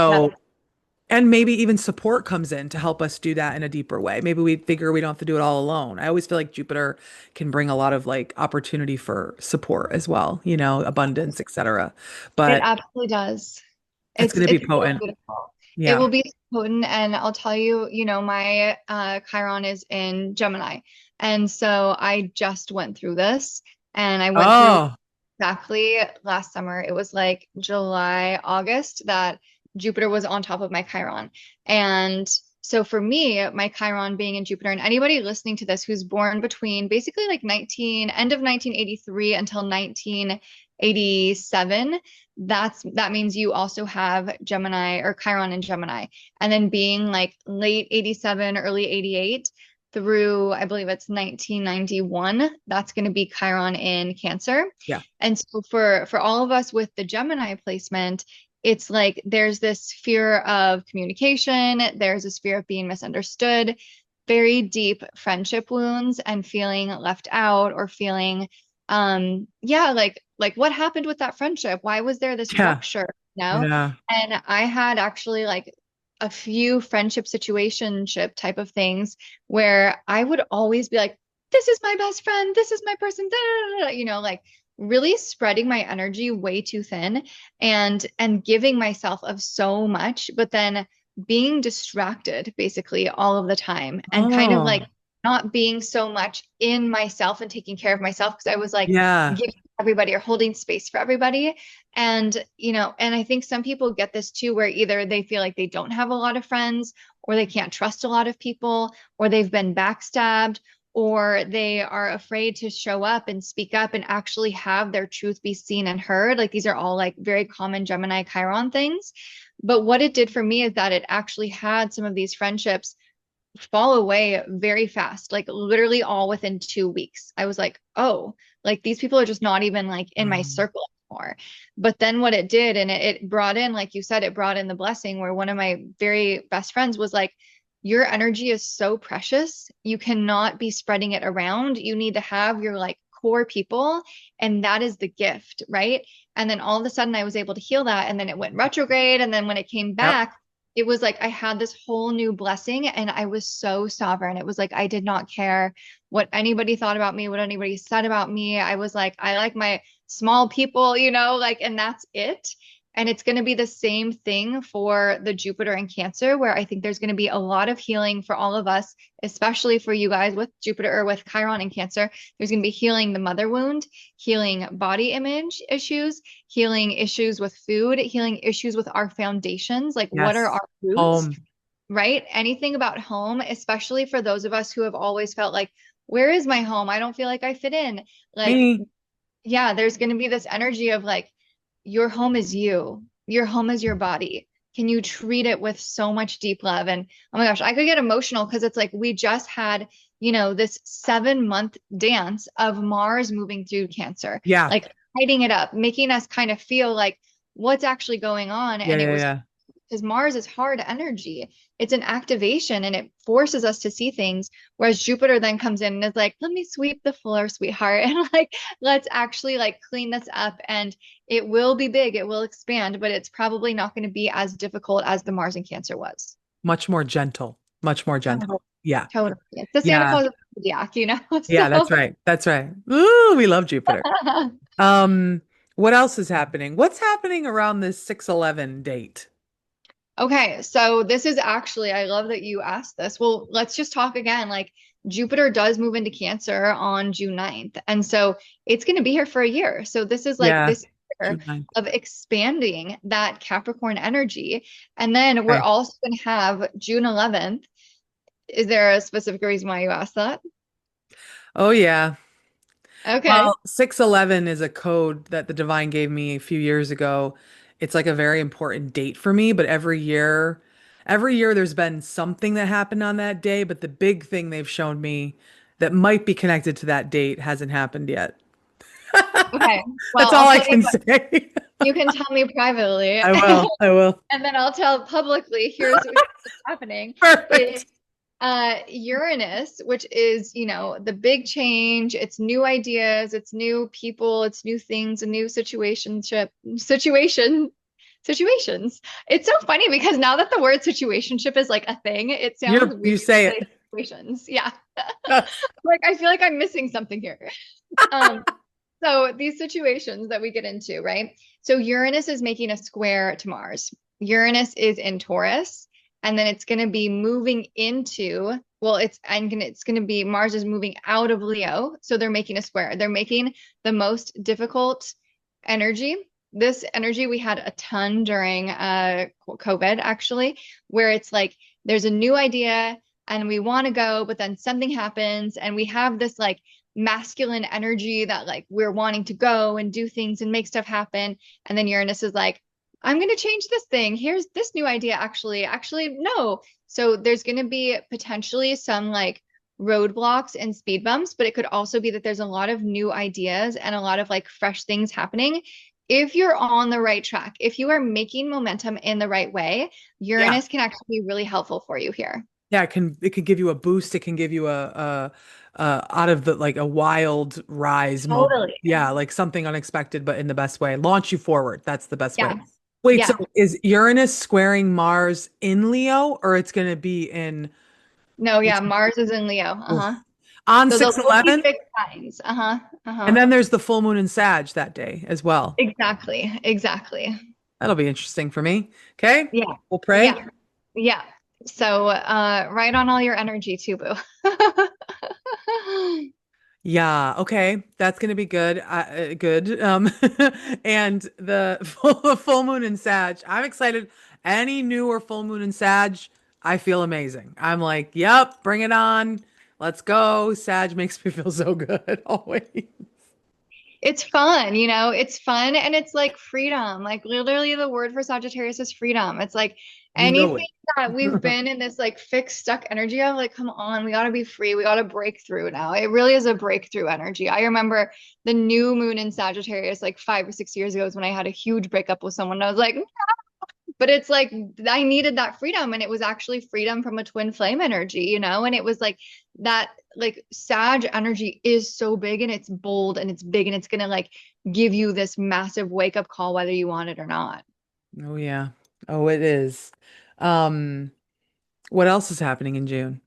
Yep. So and maybe even support comes in to help us do that in a deeper way. Maybe we figure we don't have to do it all alone. I always feel like Jupiter can bring a lot of like opportunity for support as well, abundance, etc. It But absolutely does. it's It's going to be it's so potent. beautiful. It Yeah. will be potent, and I'll tell you, my Chiron is in Gemini, and so I just went through this, and I went through Oh, exactly last summer. It was like July, August that Jupiter was on top of my Chiron, and so for me, my Chiron being in Jupiter, and anybody listening to this who's born between basically like end of 1983 until 1987, that means you also have Gemini or Chiron in Gemini. And then being like late 87, early 88 through, I believe it's 1991, that's going to be Chiron in Cancer. yeah. And so for all of us with the Gemini placement, it's like there's this fear of communication, there's this fear of being misunderstood, very deep friendship wounds and feeling left out or feeling yeah, like what happened with that friendship? Why was there this Yeah. rupture, Yeah. And I had actually like a few friendship situationship type of things where I would always be like, this is my best friend, this is my person, da, da, da, da, like really spreading my energy way too thin and giving myself of so much, but then being distracted basically all of the time and kind of like Oh, not being so much in myself and taking care of myself because I was like yeah. giving everybody or holding space for everybody. And, and I think some people get this too, where either they feel like they don't have a lot of friends or they can't trust a lot of people or they've been backstabbed or they are afraid to show up and speak up and actually have their truth be seen and heard. Like these are all like very common Gemini Chiron things. But what it did for me is that it actually had some of these friendships fall away very fast, like literally all within 2 weeks. I was like, oh, like these people are just not even like in my Um, circle anymore. But then what it did, and it brought in, like you said, it brought in the blessing where one of my very best friends was like, your energy is so precious. You cannot be spreading it around. You need to have your like core people. And that is the gift, right? And then all of a sudden I was able to heal that. And then it went retrograde. And then when it came Yep. back, it was like I had this whole new blessing and I was so sovereign. It was like I did not care what anybody thought about me, what anybody said about me. I was like, I like my small people, you know, like, and that's it. And it's going to be the same thing for the Jupiter and Cancer, where I think there's going to be a lot of healing for all of us, especially for you guys with Jupiter or with Chiron and Cancer. There's going to be healing the mother wound, healing body image issues, healing issues with food, healing issues with our foundations. Like, what are Yes. our roots, right? Anything about home, especially for those of us who have always felt like, where is my home? I don't feel like I fit in. Like, Me. yeah, there's going to be this energy of like, your home is you. Your home is your body. Can you treat it with so much deep love? And oh my gosh, I could get emotional because it's like we just had, you know, this 7-month dance of Mars moving through Cancer, Yeah. like lighting it up, making us kind of feel like what's actually going on. Yeah. And it Yeah. was Yeah. because Mars is hard energy. It's an activation and it forces us to see things. Whereas Jupiter then comes in and is like, let me sweep the floor, sweetheart. And like, let's actually like clean this up. And it will be big, it will expand, but it's probably not going to be as difficult as the Mars and Cancer was. Much more gentle. Much more gentle. Yeah. Totally. It's the Santa Yeah. Claus of the Zodiac, you know? Yeah, that's So right. That's right. Ooh, we love Jupiter. Um, what else is happening? What's happening around this 6/11 date? okay, so this is actually, I love that you asked this. Well, let's just talk again. Like Jupiter does move into Cancer on June 9th. And so it's going to be here for a year. So this is like Yeah, this year June 9th. of expanding that Capricorn energy. And then we're Okay. also going to have June 11th. Is there a specific reason why you asked that? Oh yeah. Okay. Well, 6/11 is a code that the divine gave me a few years ago. It's like a very important date for me, but every year there's been something that happened on that day, but the big thing they've shown me that might be connected to that date hasn't happened yet. Okay. Well, That's I'll all I tell you can what, say. you can tell me privately. I will. I will. And then I'll tell publicly, here's what's happening. Perfect. Uranus, which is, you know, the big change, it's new ideas, it's new people, it's new things, a new situations. It's so funny because now that the word situationship is like a thing, it sounds You weird to say say it. situations. Yeah. Yes. Like I feel like I'm missing something here. Um, so these situations that we get into, right? So Uranus is making a square to Mars. Uranus is in Taurus, and then it's going to be moving into, well, it's going to be Mars is moving out of Leo, so they're making a square. They're making the most difficult energy. This energy we had a ton during COVID actually, where it's like there's a new idea and we want to go, but then something happens and we have this like masculine energy that like we're wanting to go and do things and make stuff happen. And then Uranus is like, I'm going to change this thing. Here's this new idea. Actually, no. So there's going to be potentially some like roadblocks and speed bumps, but it could also be that there's a lot of new ideas and a lot of like fresh things happening. If you're on the right track, if you are making momentum in the right way, Yeah. Uranus can actually be really helpful for you here. Yeah, it can give you a boost. It can give you out of the like a wild rise moment. Totally. Yeah, like something unexpected, but in the best way. Launch you forward. That's the best way. Yeah. Wait, so Yeah. is Uranus squaring Mars in Leo or it's gonna be in No, yeah. it's Mars is in Leo. oof. Uh-huh. On So they'll both be 6/11? fixed signs. Uh-huh. And Uh-huh. then there's the full moon in Sag that day as well. Exactly. Exactly. That'll be interesting for me. Okay, Yeah. we'll pray. Yeah. Yeah. So right on all your energy too, boo. Yeah, okay. That's gonna be good. Good. And the full moon in Sag. I'm excited. Any new or full moon in Sag, I feel amazing. I'm like, yep, bring it on. Let's go. Sag makes me feel so good always. It's fun, you know, it's fun and it's like freedom. Like literally the word for Sagittarius is freedom. It's like You know anything that we've been in this like fixed stuck energy of like, come on, we got to be free. We got to break through now. It really is a breakthrough energy. I remember the new moon in Sagittarius like 5 or 6 years ago is when I had a huge breakup with someone. And I was like, But it's like I needed that freedom, and it was actually freedom from a twin flame energy, you know? And it was like that, like Sag energy is so big and it's bold and it's big and it's gonna like give you this massive wake up call whether you want it or not. Oh yeah. Oh, it is. Um, what else is happening in June?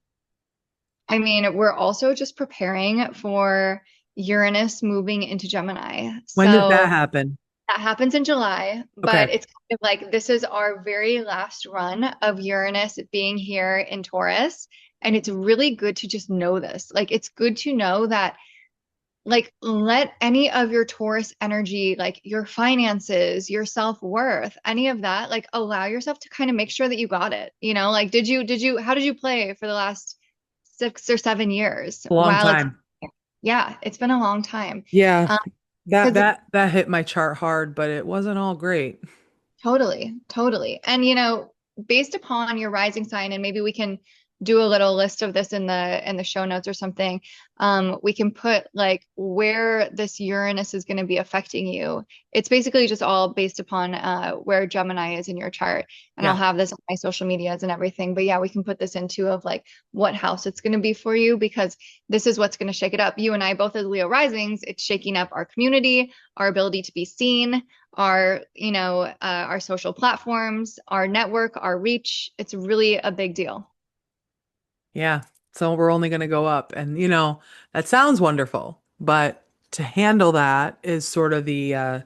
I mean, we're also just preparing for Uranus moving into Gemini. When does that So happen? that happens in July, Okay. but it's kind of like this is our very last run of Uranus being here in Taurus. And it's really good to just know this. Like, it's good to know that, like, let any of your Taurus energy, like your finances, your self-worth, any of that, like, allow yourself to kind of make sure that you got it. You know, like, how did you play for the last 6 or 7 years A long while it's, time. yeah, it's been a long time. Yeah. Um, That because that that hit my chart hard, but it wasn't all great. Totally, totally. And based upon your rising sign, and maybe we can do a little list of this in the show notes or something. We can put like where this Uranus is going to be affecting you. It's basically just all based upon where Gemini is in your chart. And I'll Yeah. have this on my social medias and everything. But yeah, we can put this into of like what house it's going to be for you, because this is what's going to shake it up. You and I both as Leo risings, it's shaking up our community, our ability to be seen, our social platforms, our network, our reach. It's really a big deal. Yeah. So we're only going to go up. And that sounds wonderful, but to handle that is sort of the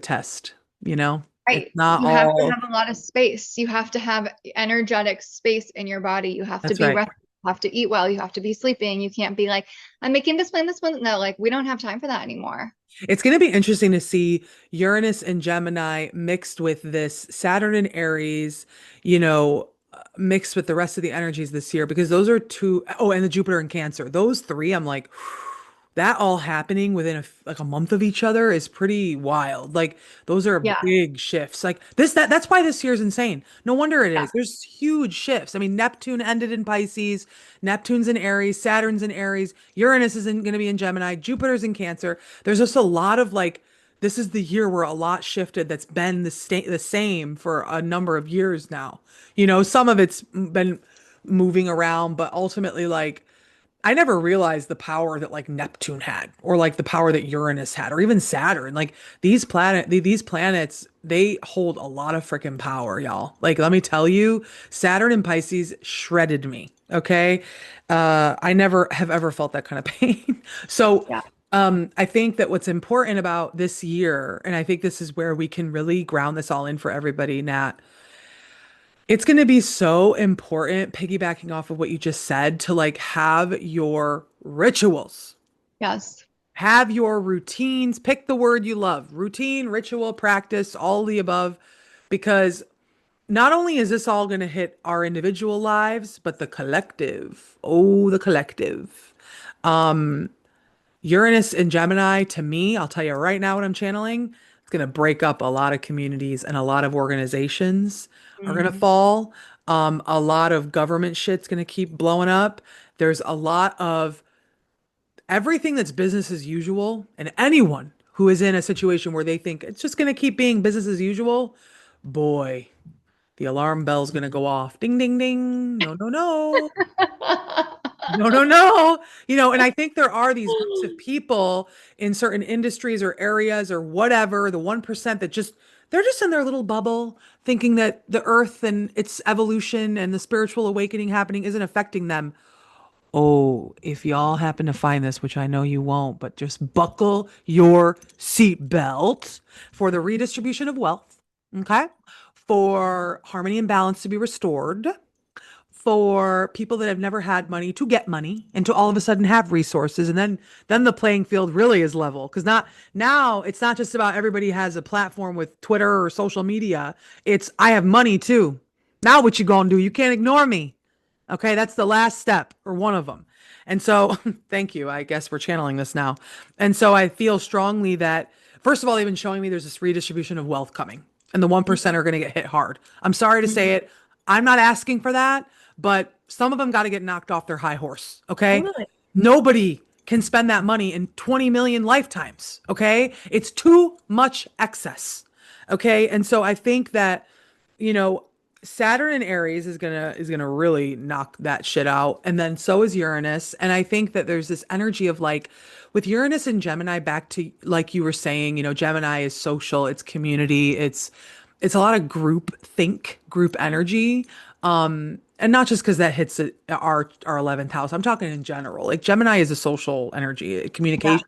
test, you know? It's Right. not You have to all. have a lot of space. You have to have energetic space in your body. You have to That's be right. rested. You have to eat well. You have to be sleeping. You can't be like, I'm making this plan, this one. No, like we don't have time for that anymore. It's going to be interesting to see Uranus and Gemini mixed with this Saturn and Aries, mixed with the rest of the energies this year, because those are two, oh, and the Jupiter and Cancer. Those three, I'm like, that all happening within like a month of each other is pretty wild. Like those are Yeah. big shifts. Like that's why this year's insane. No wonder it Yeah. is. There's huge shifts. I mean, Neptune ended in Pisces, Neptune's in Aries, Saturn's in Aries, Uranus isn't going to be in Gemini, Jupiter's in Cancer. There's just a lot of like this is the year where a lot shifted that's been the same for a number of years now. Some of it's been moving around, but ultimately like I never realized the power that like Neptune had, or like the power that Uranus had, or even Saturn. Like these planets, they hold a lot of freaking power, y'all. Like let me tell you, Saturn and Pisces shredded me. Okay, I never have ever felt that kind of pain. So, Yeah. I think that what's important about this year, and I think this is where we can really ground this all in for everybody, Nat, it's going to be so important, piggybacking off of what you just said, to like have your rituals, Yes. have your routines, pick the word you love, routine, ritual, practice, all the above, because not only is this all going to hit our individual lives, but the collective. Oh, the collective. Uranus and Gemini, to me, I'll tell you right now what I'm channeling. It's going to break up a lot of communities, and a lot of organizations are going to Mhm. fall. A lot of government shit's going to keep blowing up. There's a lot of everything that's business as usual, and anyone who is in a situation where they think it's just going to keep being business as usual, boy, the alarm bell's going to go off. Ding, ding, ding. No, no, no. No, no, no. And I think there are these groups of people in certain industries or areas or whatever, the 1% that they're just in their little bubble thinking that the earth and its evolution and the spiritual awakening happening isn't affecting them. Oh, if y'all happen to find this, which I know you won't, but just buckle your seatbelt for the redistribution of wealth, okay? For harmony and balance to be restored, for people that have never had money to get money and to all of a sudden have resources, and then the playing field really is level, because not now it's not just about everybody has a platform with Twitter or social media. It's I have money too. Now what you gonna do? You can't ignore me. Okay, that's the last step or one of them. And so thank you, I guess we're channeling this now. And so I feel strongly that first of all they've been showing me there's this redistribution of wealth coming, and the 1% are going to get hit hard. I'm sorry to say Mhm. it, I'm not asking for that, but some of them got to get knocked off their high horse. Okay. Totally. Nobody can spend that money in 20 million lifetimes. Okay. It's too much excess. Okay. And so I think that you know, Saturn and Aries is gonna really knock that shit out. And then so is Uranus. And I think that there's this energy of like with Uranus and Gemini back to like you were saying, Gemini is social, it's community, it's a lot of group think, group energy. And not just because that hits our 11th house. I'm talking in general. Like Gemini is a social energy, Yeah. communication.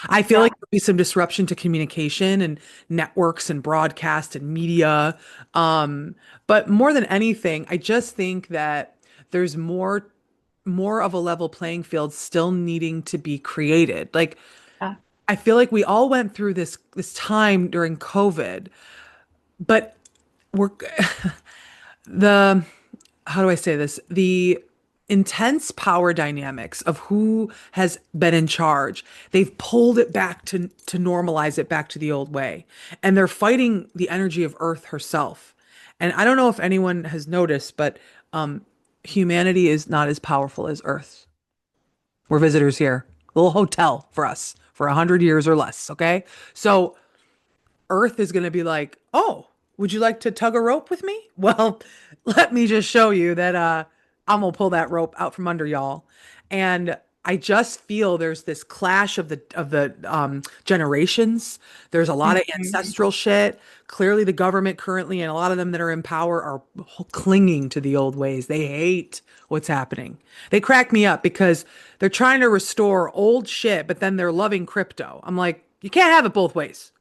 I feel Yeah. like there'll be some disruption to communication and networks and broadcast and media. Um, but more than anything, I just think that there's more of a level playing field still needing to be created. Like Yeah. I feel like we all went through this time during COVID, but we're the how do I say this? The intense power dynamics of who has been in charge. They've pulled it back to normalize it back to the old way. And they're fighting the energy of Earth herself. And I don't know if anyone has noticed, but humanity is not as powerful as Earth. We're visitors here. A little hotel for us for 100 years or less, okay? So Earth is going to be like, "Oh, would you like to tug a rope with me?" Well, let me just show you that I'm gonna pull that rope out from under y'all. And I just feel there's this clash of the generations. There's a lot of Mhm. ancestral shit. Clearly, the government currently and a lot of them that are in power are clinging to the old ways. They hate what's happening. They crack me up because they're trying to restore old shit, but then they're loving crypto. I'm like, you can't have it both ways.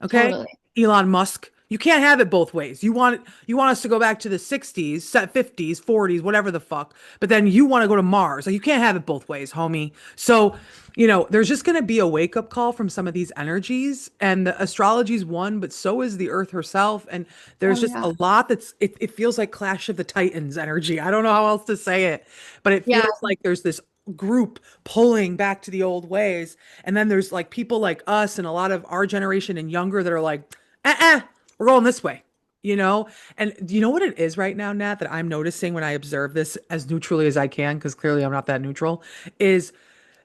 Okay? Totally. Elon Musk, you can't have it both ways. You want us to go back to the 60s, 50s, 40s, whatever the fuck, but then you want to go to Mars. Like you can't have it both ways, homie. So, there's just going to be a wake-up call from some of these energies and the astrology's one, but so is the earth herself and there's Oh just yeah. a lot it feels like Clash of the Titans energy. I don't know how else to say it, but it Yeah. feels like there's this group pulling back to the old ways and then there's like people like us and a lot of our generation and younger that are like, we're going this way, you know? And do you know what it is right now, Nat, that I'm noticing when I observe this as neutrally as I can, because clearly I'm not that neutral, is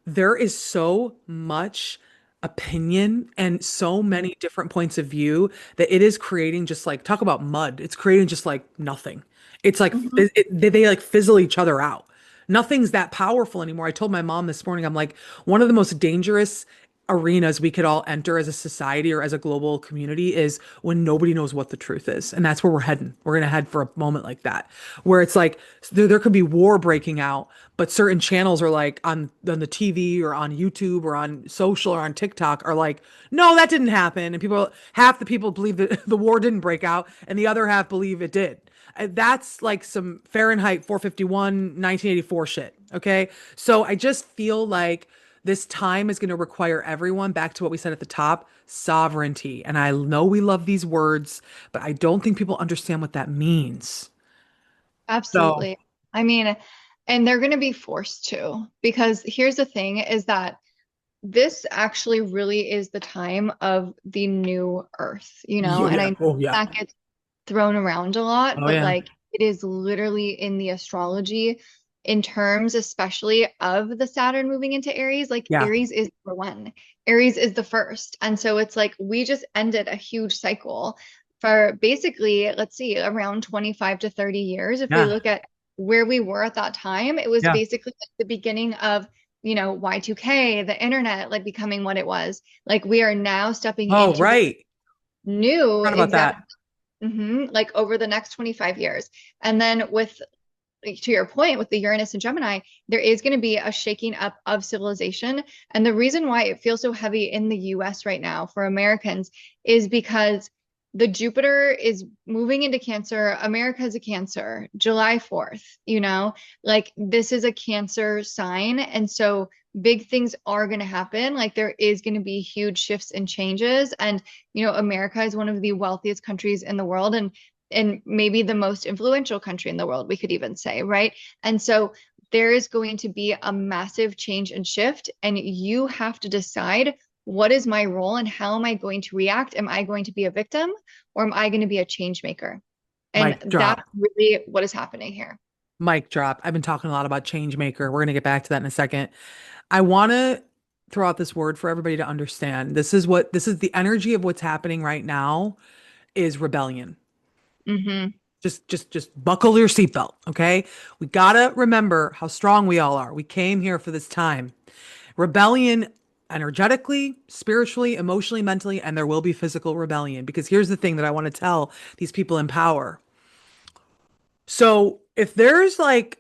there is so much opinion and so many different points of view that it is creating just like talk about mud. It's creating just like nothing. It's like Mhm. they like fizzle each other out. Nothing's that powerful anymore. I told my mom this morning, I'm like, one of the most dangerous arenas we could all enter as a society or as a global community is when nobody knows what the truth is. And that's where we're heading. We're going to head for a moment like that, where it's like there could be war breaking out, but certain channels are like on the TV or on YouTube or on social or on TikTok are like, no, that didn't happen. And half the people believe that the war didn't break out and the other half believe it did. That's like some Fahrenheit 451, 1984 shit. Okay. So I just feel like this time is going to require everyone back to what we said at the top, sovereignty. And I know we love these words, but I don't think people understand what that means. So, Absolutely. I mean, and they're going to be forced to, because here's the thing is that this actually really is the time of the new earth, yeah, and I yeah. know Oh, yeah. that gets thrown around a lot, Oh, but yeah. like it is literally in the astrology in terms, especially of the Saturn moving into Aries, like Yeah. Aries is the one, Aries is the first. And so it's like we just ended a huge cycle for basically, let's see, around 25 to 30 years. If we Yeah. look at where we were at that time, it was Yeah. basically like the beginning of Y2K, the internet like becoming what it was. Like we are now stepping Oh, into the right. new Forgot about exact that. like over the next 25 years. And then with like, to your point with the Uranus and Gemini, there is going to be a shaking up of civilization. And the reason why it feels so heavy in the US right now for Americans is because the Jupiter is moving into Cancer. America is a Cancer, July 4th, like this is a Cancer sign. And so big things are going to happen. Like there is going to be huge shifts and changes. And, America is one of the wealthiest countries in the world. And maybe the most influential country in the world, we could even say, right? And so there is going to be a massive change and shift, and you have to decide what is my role and how am I going to react? Am I going to be a victim or am I going to be a change maker? And Mic that's drop. really what is happening here. Mic drop. I've been talking a lot about change maker. We're going to get back to that in a second. I want to throw out this word for everybody to understand. This is the energy of what's happening right now is rebellion. Hmm. Just buckle your seatbelt, okay? We gotta remember how strong we all are. We came here for this time. Rebellion energetically, spiritually, emotionally, mentally, and there will be physical rebellion. Because here's the thing that I want to tell these people in power. So if there's like,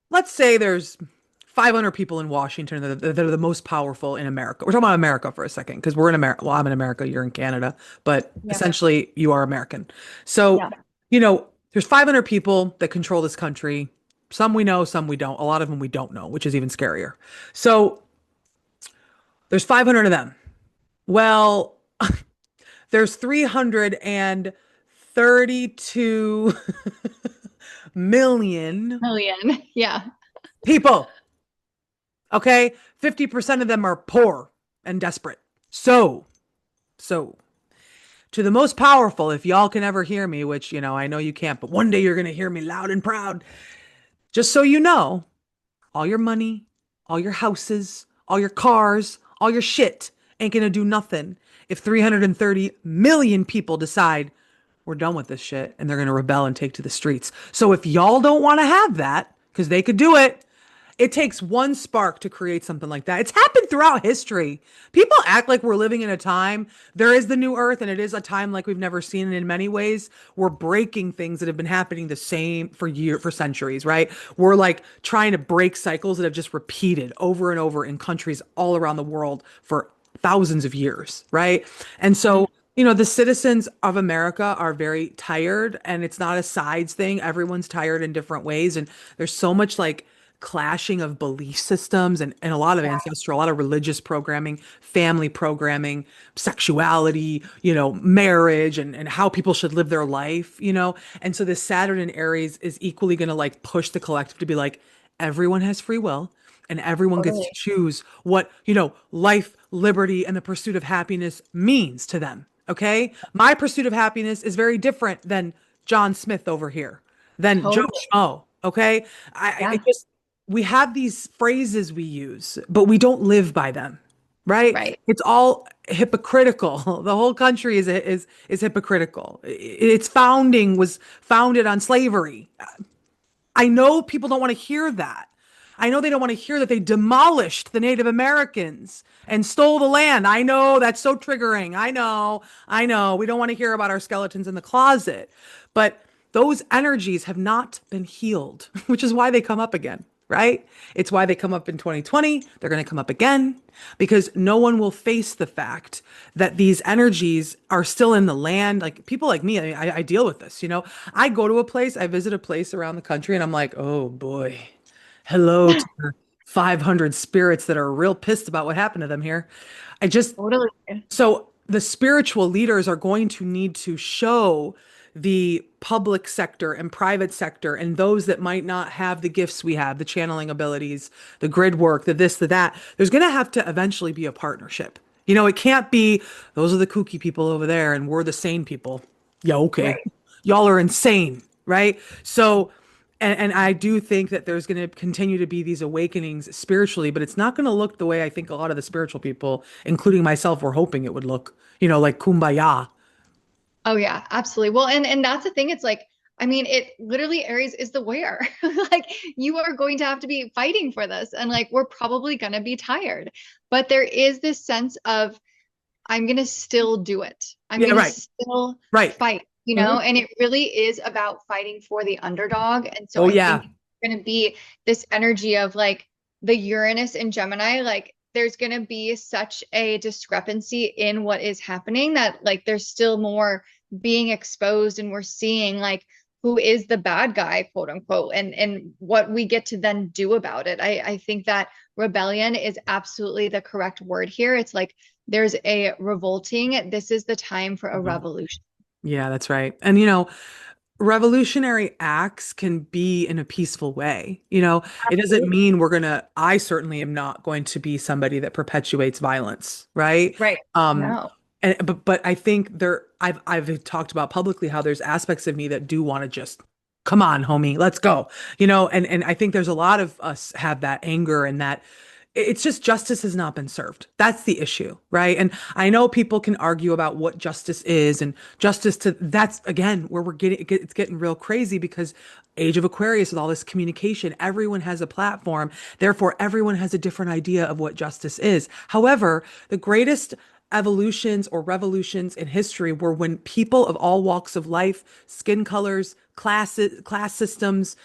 let's say there's 500 people in Washington that are the most powerful in America. We're talking about America for a second because we're in America. Well, I'm in America, you're in Canada, but Yeah. essentially you are American. So, Yeah. there's 500 people that control this country. Some we know, some we don't. A lot of them we don't know, which is even scarier. So there's 500 of them. Well, there's 332 million Million. Yeah. people. Okay. 50% of them are poor and desperate. So to the most powerful, if y'all can ever hear me, which, I know you can't, but one day you're going to hear me loud and proud. Just so you know, all your money, all your houses, all your cars, all your shit ain't going to do nothing if 330 million people decide we're done with this shit and they're going to rebel and take to the streets. So if y'all don't want to have that, because they could do it, it takes one spark to create something like that. It's happened throughout history. People act like we're living in a time. There is the new earth, and it is a time like we've never seen. And in many ways, we're breaking things that have been happening the same for centuries, right? We're like trying to break cycles that have just repeated over and over in countries all around the world for thousands of years, right? And so, the citizens of America are very tired, and it's not a sides thing. Everyone's tired in different ways. And there's so much like clashing of belief systems and a lot of ancestral, a lot of religious programming, family programming, sexuality, marriage and how people should live their life. And so this Saturn in Aries is equally going to like push the collective to be like, everyone has free will and everyone gets to Totally. choose what, life, liberty, and the pursuit of happiness means to them. Okay. My pursuit of happiness is very different than John Smith over here, than Joe Totally. Schmo. Okay. I Yeah. just, we have these phrases we use, but we don't live by them, right? Right. It's all hypocritical. The whole country is hypocritical. Its founding was founded on slavery. I know people don't want to hear that. I know they don't want to hear that they demolished the Native Americans and stole the land. I know that's so triggering. I know. We don't want to hear about our skeletons in the closet. But those energies have not been healed, which is why they come up again, right? It's why they come up in 2020. They're going to come up again because no one will face the fact that these energies are still in the land. Like people like me, I deal with this, I go to a place, I visit a place around the country, and I'm like, oh boy, hello to the 500 spirits that are real pissed about what happened to them here. I just, Totally. so the spiritual leaders are going to need to show the public sector and private sector and those that might not have the gifts we have, the channeling abilities, the grid work, the this, the that. There's going to have to eventually be a partnership. It can't be those are the kooky people over there and we're the sane people. Yeah, okay. Right. Y'all are insane, right? So, and I do think that there's going to continue to be these awakenings spiritually, but it's not going to look the way I think a lot of the spiritual people, including myself, were hoping it would look, like kumbaya. Oh yeah, absolutely. Well, and that's the thing. It's like, I mean, it literally Aries is the warrior. Like you are going to have to be fighting for this, and like we're probably gonna be tired. But there is this sense of I'm gonna still do it. I'm Yeah, gonna right, still right. fight, Mhm. and it really is about fighting for the underdog. And so Oh, I yeah. think it's gonna be this energy of like the Uranus and Gemini, like there's gonna be such a discrepancy in what is happening that like there's still more being exposed and we're seeing like who is the bad guy, quote unquote, and what we get to then do about it. I think that rebellion is absolutely the correct word here. It's like there's a revolting. This is the time for a Mhm. revolution. Yeah, that's right. And revolutionary acts can be in a peaceful way. It doesn't Absolutely. mean I certainly am not going to be somebody that perpetuates violence, right? Right. Um, No. but I think I've talked about publicly how there's aspects of me that do want to just come on, homie, let's go. And I think there's a lot of us have that anger and that it's just justice has not been served. That's the issue, right? And I know people can argue about what justice is and justice to that's again where it's getting real crazy because Age of Aquarius with all this communication, everyone has a platform, therefore everyone has a different idea of what justice is. However, the greatest evolutions or revolutions in history were when people of all walks of life, skin colors, class systems,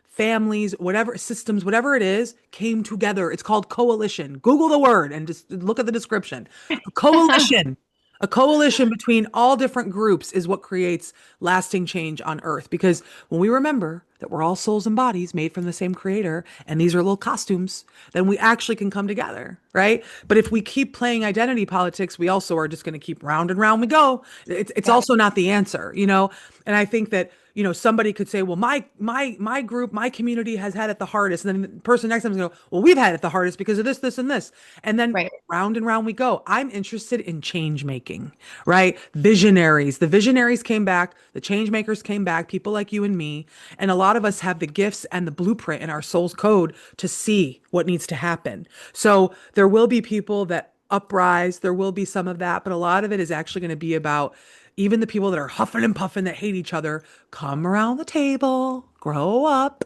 families, whatever systems, whatever it is, came together. It's called coalition. Google the word and just look at the description. A coalition. A coalition between all different groups is what creates lasting change on Earth. Because when we remember that we're all souls and bodies made from the same creator, and these are little costumes, then we actually can come together, right? But if we keep playing identity politics, we also are just going to keep round and round we go. It's Yeah. also not the answer, you know? And I think that somebody could say, well, my group, my community has had it the hardest. And then the person next time is going to go, well, we've had it the hardest because of this, this, and this. And then Right. round and round we go. I'm interested in change making, right? Visionaries. The visionaries came back. The change makers came back, people like you and me. And a lot of us have the gifts and the blueprint in our soul's code to see what needs to happen. So there will be people that uprise. There will be some of that, but a lot of it is actually going to be about even the people that are huffing and puffing that hate each other, come around the table, grow up,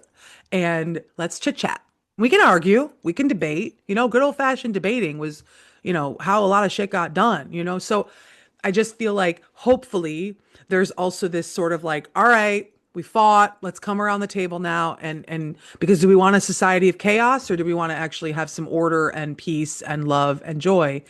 and let's chit chat. We can argue, we can debate. Good old fashioned debating was, how a lot of shit got done. So I just feel like hopefully there's also this sort of like, all right, we fought, let's come around the table now and because do we want a society of chaos or do we want to actually have some order and peace and love and joy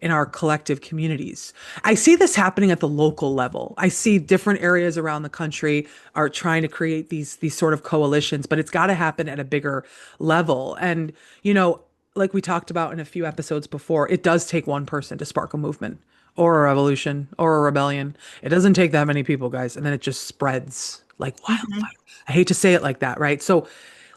in our collective communities? I see this happening at the local level. I see different areas around the country are trying to create these sort of coalitions, but it's got to happen at a bigger level. And like we talked about in a few episodes before, it does take one person to spark a movement or a revolution or a rebellion. It doesn't take that many people, guys, and then it just spreads like Mhm. wildfire. I hate to say it like that, right? So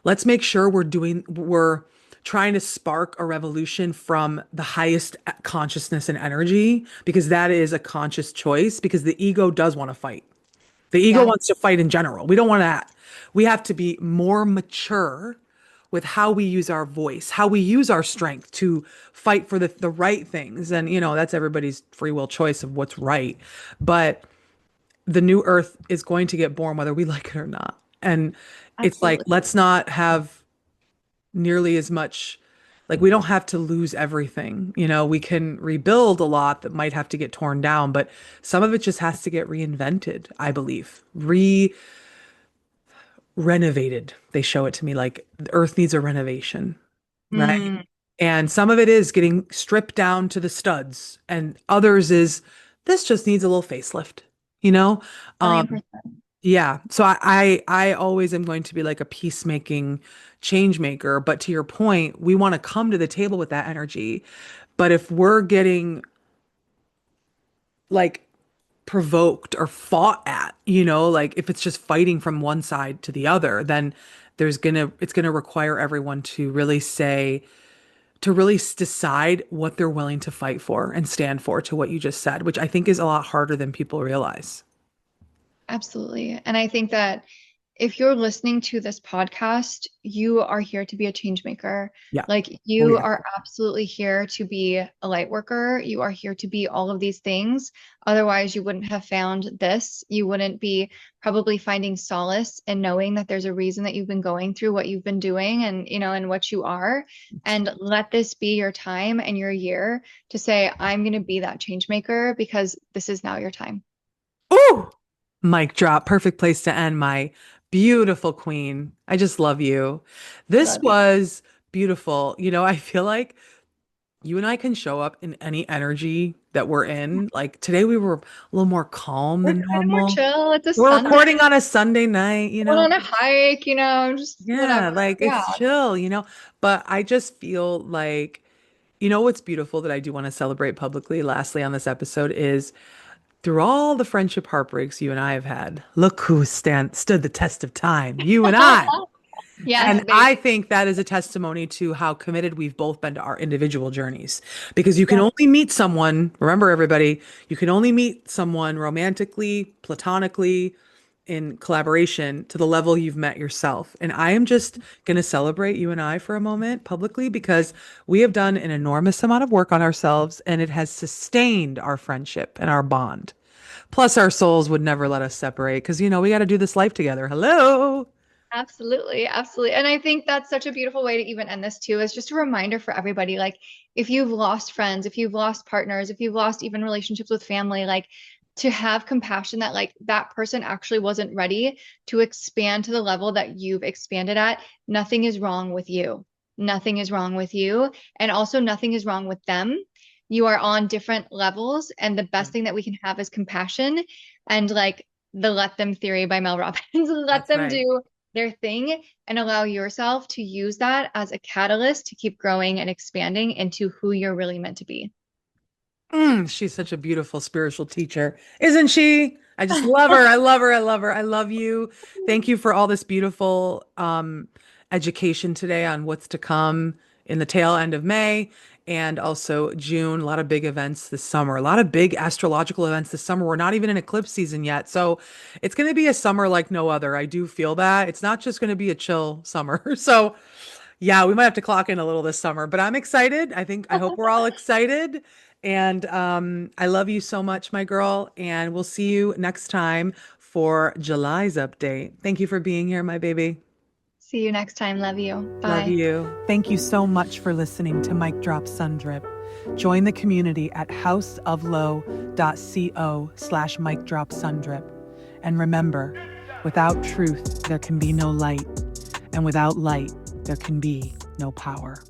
let's make sure we're trying to spark a revolution from the highest consciousness and energy because that is a conscious choice because the ego does want to fight. The ego Yeah. wants to fight in general. We don't want that. We have to be more mature with how we use our voice, how we use our strength to fight for the right things. And, that's everybody's free will choice of what's right. But the new earth is going to get born whether we like it or not. And it's like, Absolutely. let's not have nearly as much, like, we don't have to lose everything. We can rebuild a lot that might have to get torn down, but some of it just has to get reinvented, I believe. Renovated. They show it to me like the earth needs a renovation, right? Mm, And some of it is getting stripped down to the studs, and others is this just needs a little facelift, you know? million Um, percent. yeah. So I always am going to be like a peacemaking change maker. But to your point, we want to come to the table with that energy. But if we're getting like provoked or fought at, like if it's just fighting from one side to the other, then it's gonna require everyone to really decide what they're willing to fight for and stand for to what you just said, which I think is a lot harder than people realize. Absolutely. And I think that if you're listening to this podcast, you are here to be a change maker. Yeah. Like Oh you yeah. are absolutely here to be a light worker. You are here to be all of these things. Otherwise, you wouldn't have found this. You wouldn't be probably finding solace in knowing that there's a reason that you've been going through what you've been doing and, and what you are. And let this be your time and your year to say, I'm going to be that change maker because this is now your time. Ooh, mic drop. Perfect place to end, my beautiful queen. I just love you. I This love you. was beautiful. I feel like you and I can show up in any energy that we're in. Like today, we were a little more calm We're than kind of more normal. chill. It's a We're Sunday. recording on a Sunday night, Went on a hike, just Yeah, whatever. like Yeah. it's chill. But I just feel like, what's beautiful that I do want to celebrate publicly, lastly, on this episode is through all the friendship heartbreaks you and I have had, look who stood the test of time, you and I. Yes, And baby. I think that is a testimony to how committed we've both been to our individual journeys. Because you can Yeah. only meet someone, remember everybody, you can only meet someone romantically, platonically, in collaboration to the level you've met yourself. And I am just going to celebrate you and I for a moment publicly because we have done an enormous amount of work on ourselves and it has sustained our friendship and our bond. Plus, our souls would never let us separate because, we got to do this life together. Hello. Absolutely, absolutely. And I think that's such a beautiful way to even end this too, is just a reminder for everybody. Like, if you've lost friends, if you've lost partners, if you've lost even relationships with family, like to have compassion that like that person actually wasn't ready to expand to the level that you've expanded at. Nothing is wrong with you. Nothing is wrong with you. And also nothing is wrong with them. You are on different levels. And the best thing that we can have is compassion and like the let them theory by Mel Robbins. Let That's them right. do their thing and allow yourself to use that as a catalyst to keep growing and expanding into who you're really meant to be. She's such a beautiful spiritual teacher, isn't she? I just love her. I love her. I love her. I love you. Thank you for all this beautiful education today on what's to come in the tail end of May and also June. A lot of big events this summer, a lot of big astrological events this summer. We're not even in eclipse season yet. So it's going to be a summer like no other. I do feel that. It's not just going to be a chill summer. So yeah, we might have to clock in a little this summer, but I'm excited. I hope we're all excited. And I love you so much, my girl. And we'll see you next time for July's update. Thank you for being here, my baby. See you next time. Love you. Love Bye. you. Thank you so much for listening to Mic Drop Sundrip. Join the community at houseoflow.co/mic drop sundrip. And remember, without truth, there can be no light. And without light, there can be no power.